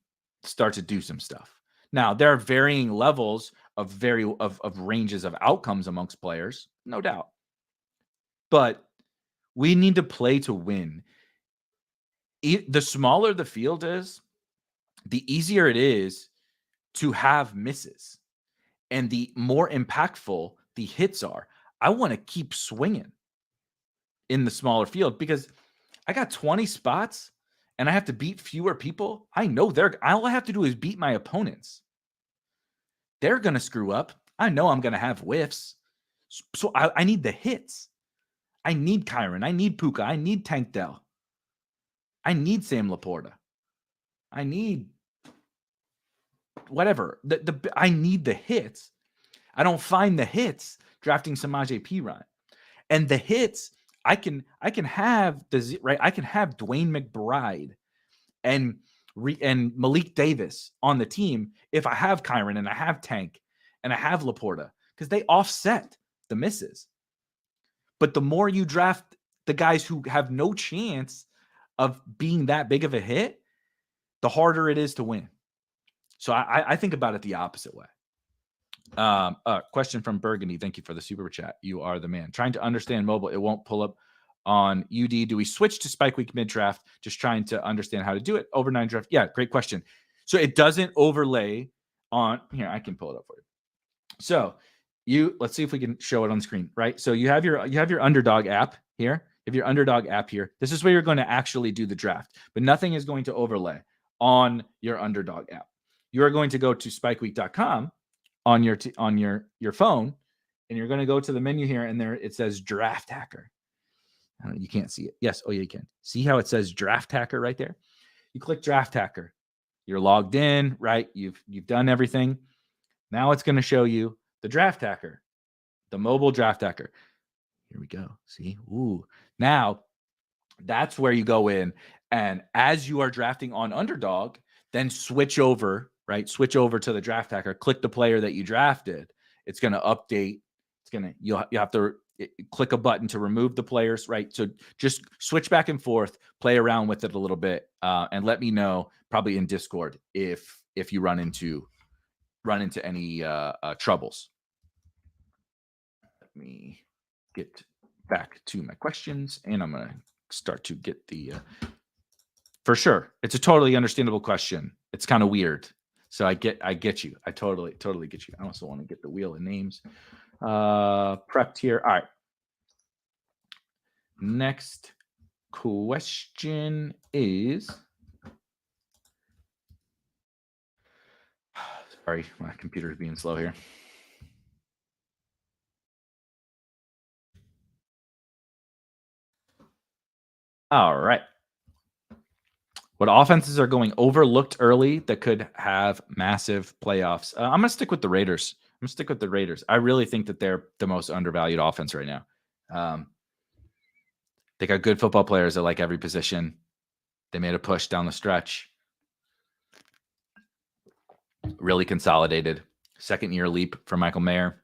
start to do some stuff. Now, there are varying levels of ranges of outcomes amongst players, no doubt. But we need to play to win. The smaller the field is, the easier it is to have misses. And the more impactful the hits are. I want to keep swinging in the smaller field because I got 20 spots and I have to beat fewer people. I know all I have to do is beat my opponents. They're going to screw up. I know I'm going to have whiffs. So I need the hits. I need Kyron. I need Puka. I need Tank Dell. I need Sam Laporta. I need whatever. I need the hits. I don't find the hits drafting Samaje Perine. And the hits, I can have I can have Dwayne McBride and Malik Davis on the team if I have Kyron and I have Tank and I have Laporta, because they offset the misses. But the more you draft the guys who have no chance of being that big of a hit, the harder it is to win. So I think about it the opposite way. Question from Burgundy. Thank you for the super chat. You are the man. Trying to understand mobile. It won't pull up on UD. Do we switch to spike week mid draft? Just trying to understand how to do it. Overnight draft. Yeah, great question. So it doesn't overlay on here. I can pull it up for you. So let's see if we can show it on screen, right? So you have your underdog app here. You have your underdog app here. This is where you're going to actually do the draft, but nothing is going to overlay on your underdog app. You are going to go to spikeweek.com on your phone, and you're going to go to the menu here, and there it says Draft Hacker. You can't see it. Yes. Oh, yeah, you can. See how it says Draft Hacker right there? You click Draft Hacker. You're logged in, right? You've done everything. Now it's going to show you the Draft Hacker, the mobile Draft Hacker. Here we go. See? Ooh. Now, that's where you go in, and as you are drafting on Underdog, then switch over, right? Switch over to the Draft Hacker. Click the player that you drafted. It's going to update. You have to click a button to remove the players, right? So just switch back and forth, play around with it a little bit, and let me know probably in Discord if you run into any troubles. Let me get back to my questions, and I'm gonna start to get the for sure. It's a totally understandable question. It's kind of weird, so I get you. I totally get you. I also want to get the wheel of names prepped here. All right. Next question is. Sorry, my computer is being slow here. All right. What offenses are going overlooked early that could have massive playoffs? I'm going to stick with the Raiders. I really think that they're the most undervalued offense right now. They got good football players at like every position. They made a push down the stretch. Really consolidated. Second year leap for Michael Mayer.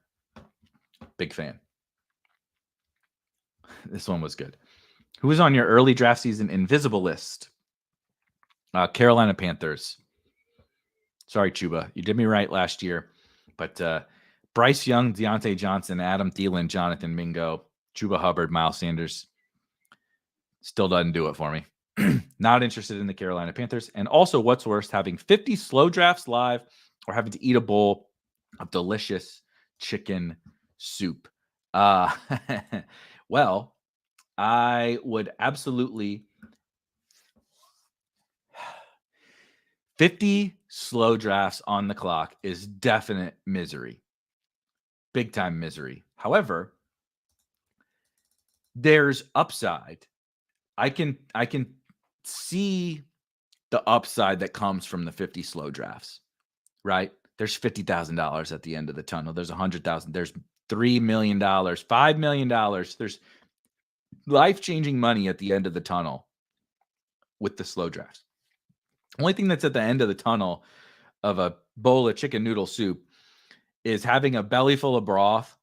Big fan. This one was good. Who was on your early draft season invisible list? Carolina Panthers. Sorry, Chuba. You did me right last year. But Bryce Young, Deontay Johnson, Adam Thielen, Jonathan Mingo, Chuba Hubbard, Miles Sanders. Still doesn't do it for me. Not interested in the Carolina Panthers. And also, what's worse, having 50 slow drafts live or having to eat a bowl of delicious chicken soup? Well, I would absolutely 50 slow drafts on the clock is definite misery. Big time misery. However, there's upside. I can see the upside that comes from the 50 slow drafts, right? There's $50,000 at the end of the tunnel. There's $100,000. There's $3 million, $5 million. There's life-changing money at the end of the tunnel with the slow drafts. Only thing that's at the end of the tunnel of a bowl of chicken noodle soup is having a belly full of broth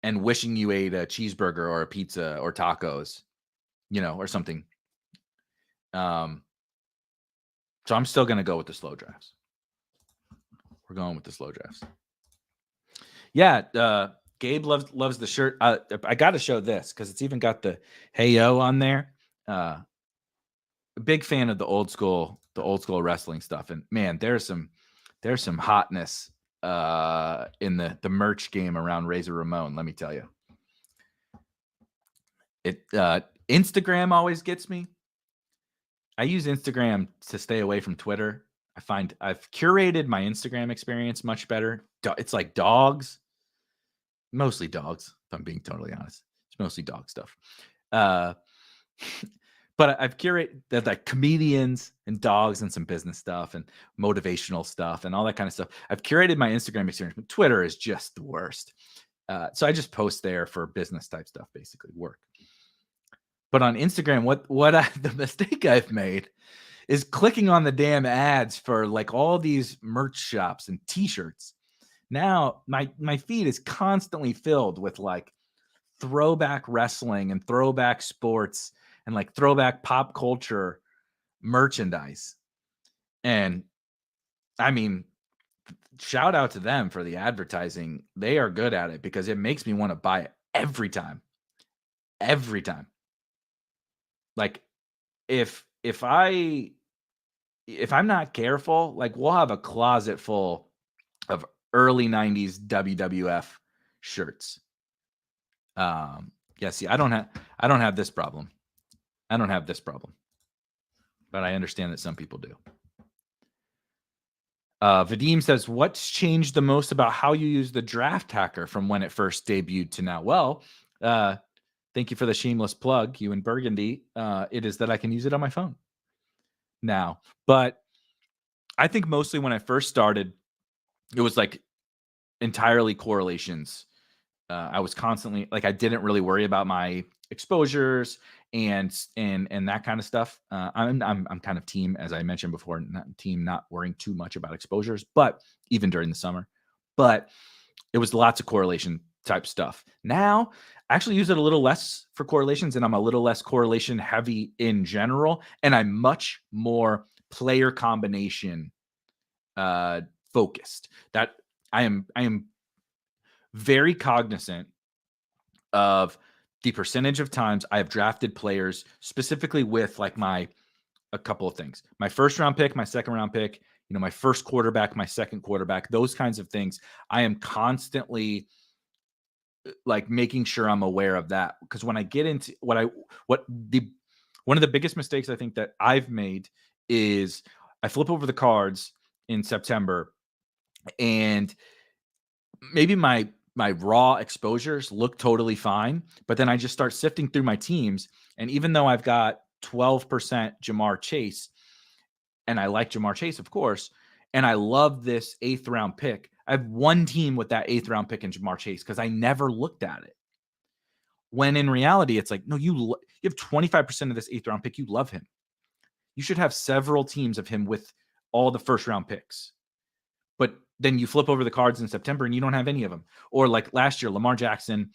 and wishing you ate a cheeseburger or a pizza or tacos, or something. So I'm still going to go with the slow drafts. We're going with the slow drafts. Yeah, Gabe loves the shirt. I got to show this because it's even got the Hey-O on there. Big fan of the old school wrestling stuff, and man, there's some hotness in the merch game around Razor Ramon. Let me tell you, Instagram always gets me. I use Instagram to stay away from Twitter. I find I've curated my Instagram experience much better. It's like dogs, mostly dogs. If I'm being totally honest, it's mostly dog stuff. But I've curated that, like comedians and dogs and some business stuff and motivational stuff and all that kind of stuff. I've curated my Instagram experience, but Twitter is just the worst. So I just post there for business type stuff, basically work. But on Instagram, the mistake I've made is clicking on the damn ads for like all these merch shops and t-shirts. Now my feed is constantly filled with like throwback wrestling and throwback sports and like throwback pop culture merchandise. And I mean, shout out to them for the advertising. They are good at it because it makes me want to buy it every time. Every time. Like if I'm not careful, like we'll have a closet full of early 90s WWF shirts. Yeah, see, I don't have this problem. I don't have this problem. But I understand that some people do. Vadim says, what's changed the most about how you use the draft hacker from when it first debuted to now? Well, thank you for the shameless plug, you and Burgundy. It is that I can use it on my phone now. But I think mostly when I first started, it was like entirely correlations. I was constantly like, I didn't really worry about my exposures and that kind of stuff. I'm kind of team, as I mentioned before, not worrying too much about exposures, but even during the summer. But it was lots of correlation type stuff. Now, I actually use it a little less for correlations, and I'm a little less correlation heavy in general, and I'm much more player combination focused. That I am very cognizant of the percentage of times I have drafted players specifically with like a couple of things. My first round pick, my second round pick, my first quarterback, my second quarterback, those kinds of things. I am constantly like making sure I'm aware of that, because when I get into one of the biggest mistakes I think that I've made is I flip over the cards in September and maybe my raw exposures look totally fine, but then I just start sifting through my teams. And even though I've got 12% Jamar Chase, and I like Jamar Chase, of course, and I love this 8th round pick, I have one team with that 8th round pick in Jamar Chase because I never looked at it. When in reality, it's like, no, you have 25% of this 8th round pick. You love him. You should have several teams of him with all the first round picks. But then you flip over the cards in September and you don't have any of them. Or like last year, Lamar Jackson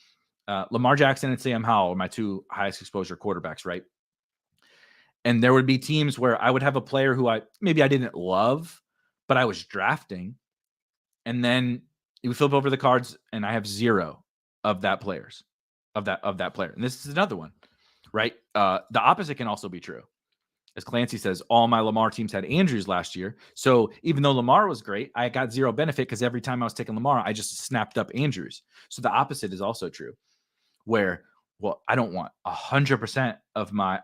and Sam Howell are my two highest exposure quarterbacks, right? And there would be teams where I would have a player who I didn't love, but I was drafting. And then you flip over the cards and I have zero of that player. And this is another one, right? The opposite can also be true. As Clancy says, all my Lamar teams had Andrews last year. So even though Lamar was great, I got zero benefit because every time I was taking Lamar, I just snapped up Andrews. So the opposite is also true, where, well, I don't want 100% of my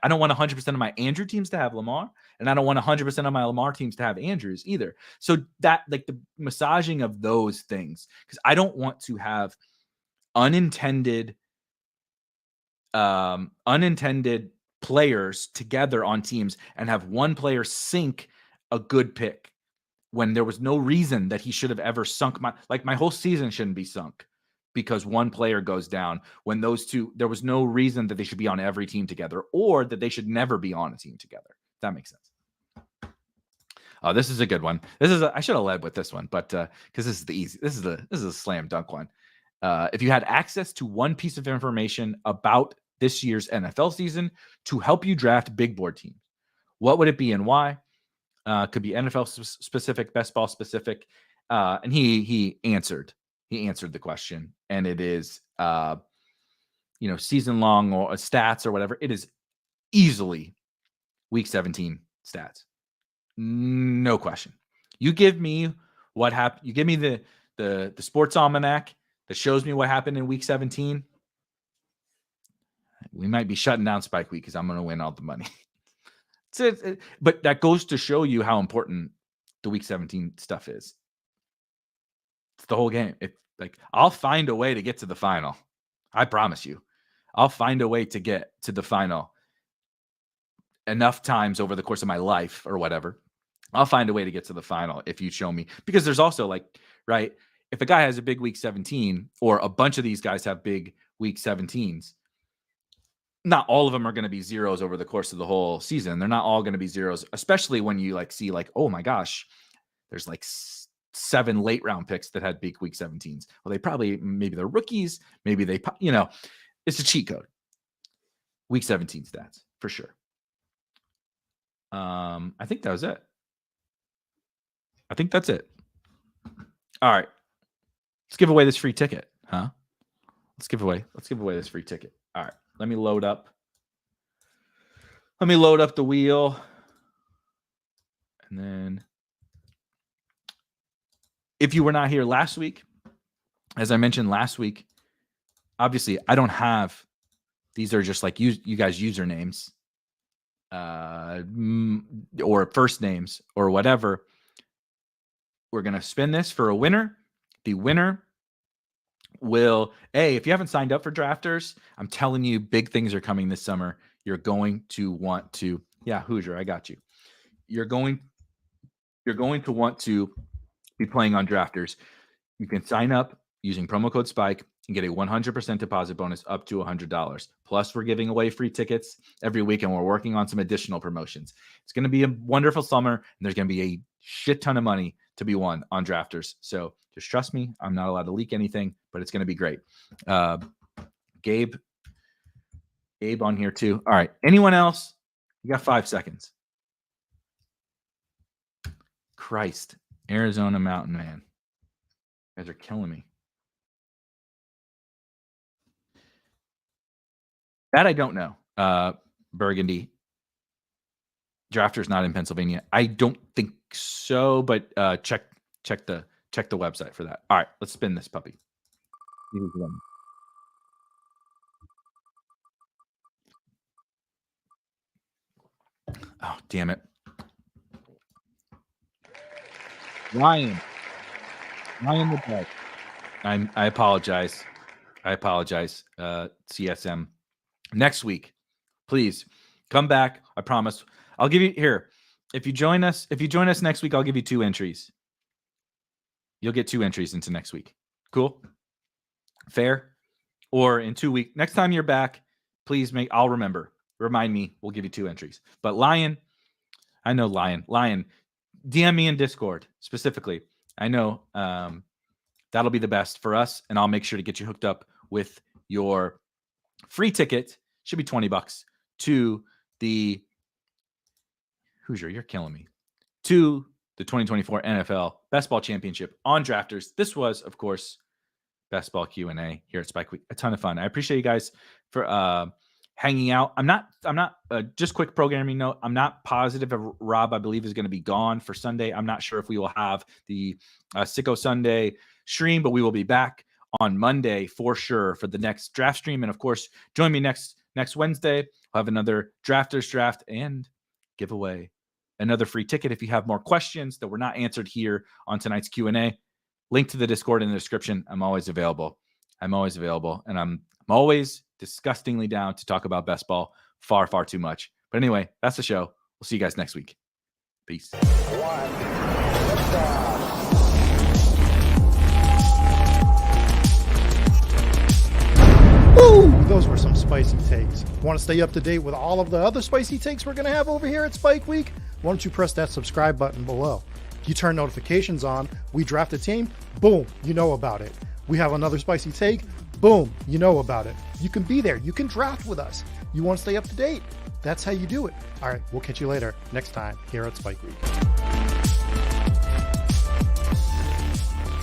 Andrew teams to have Lamar, and I don't want 100% of my Lamar teams to have Andrews either. So that, like, the massaging of those things, because I don't want to have unintended players together on teams and have one player sink a good pick when there was no reason that he should have ever sunk my whole season shouldn't be sunk because one player goes down, when those two, there was no reason that they should be on every team together, or that they should never be on a team together. If that makes sense. This is a good one. I should have led with this one, but because this is a slam dunk one. If you had access to one piece of information about this year's NFL season to help you draft big board teams, what would it be and why? Could be NFL specific, best ball specific. And he answered the question, and it is, season long or stats or whatever. It is easily week 17 stats. No question. You give me what happened. You give me the sports almanac that shows me what happened in week 17. We might be shutting down Spike Week because I'm going to win all the money. But that goes to show you how important the week 17 stuff is. It's the whole game. I'll find a way to get to the final. I promise you. I'll find a way to get to the final enough times over the course of my life or whatever. I'll find a way to get to the final if you show me. Because there's also, like, right, if a guy has a big week 17, or a bunch of these guys have big week 17s, not all of them are going to be zeros over the course of the whole season. They're not all going to be zeros, especially when you see oh my gosh, there's like 7 late round picks that had big week 17s. Well, maybe they're rookies. Maybe they, it's a cheat code. Week 17 stats for sure. I think that was it. I think that's it. All right. Let's give away this free ticket, huh? Let's give away this free ticket. All right. Let me load up the wheel. And then if you were not here last week, as I mentioned last week, obviously I don't have, these are just like you guys usernames or first names or whatever. We're going to spin this for a winner. The winner will, if you haven't signed up for Drafters, I'm telling you, big things are coming this summer. You're going to want to, Hoosier, I got you. You're going to want to be playing on Drafters. You can sign up using promo code SPIKE and get a 100% deposit bonus up to $100. Plus, we're giving away free tickets every week, and we're working on some additional promotions. It's going to be a wonderful summer, and there's going to be a shit ton of money to be won on Drafters. So just trust me. I'm not allowed to leak anything, but it's going to be great. Gabe on here too. All right. Anyone else? You got 5 seconds. Christ. Arizona Mountain Man. You guys are killing me. That I don't know. Burgundy. Drafters not in Pennsylvania. I don't think so, but check the website for that. All right, let's spin this puppy. Oh, damn it. Ryan the best. I apologize. CSM. Next week, please come back. I promise. I'll give you here. If you join us next week, I'll give you 2 entries. You'll get 2 entries into next week. Cool? Fair? Or in 2 weeks. Next time you're back, please I'll remember. Remind me. We'll give you 2 entries. But Lion, I know Lion, DM me in Discord specifically. I know that'll be the best for us, and I'll make sure to get you hooked up with your free ticket. Should be $20 to the Hoosier. You're killing me. To the 2024 NFL Best Ball Championship on Drafters. This was, of course, Best Ball Q&A here at Spike Week. A ton of fun. I appreciate you guys for hanging out. I'm not just quick programming note. I'm not positive if Rob, I believe, is going to be gone for Sunday. I'm not sure if we will have the Sicko Sunday stream, but we will be back on Monday for sure for the next draft stream. And of course, join me next Wednesday. We'll have another Drafters draft and give away another free ticket. If you have more questions that were not answered here on tonight's Q&A, link to the Discord in the description. I'm always available. And I'm always disgustingly down to talk about best ball far, far too much. But anyway, that's the show. We'll see you guys next week. Peace. Woo! Those were some spicy takes. Want to stay up to date with all of the other spicy takes we're going to have over here at Spike Week? Why don't you press that subscribe button below? You turn notifications on, we draft a team, boom, you know about it. We have another spicy take, boom, you know about it. You can be there. You can draft with us. You want to stay up to date? That's how you do it. All right, we'll catch you later next time here at Spike Week.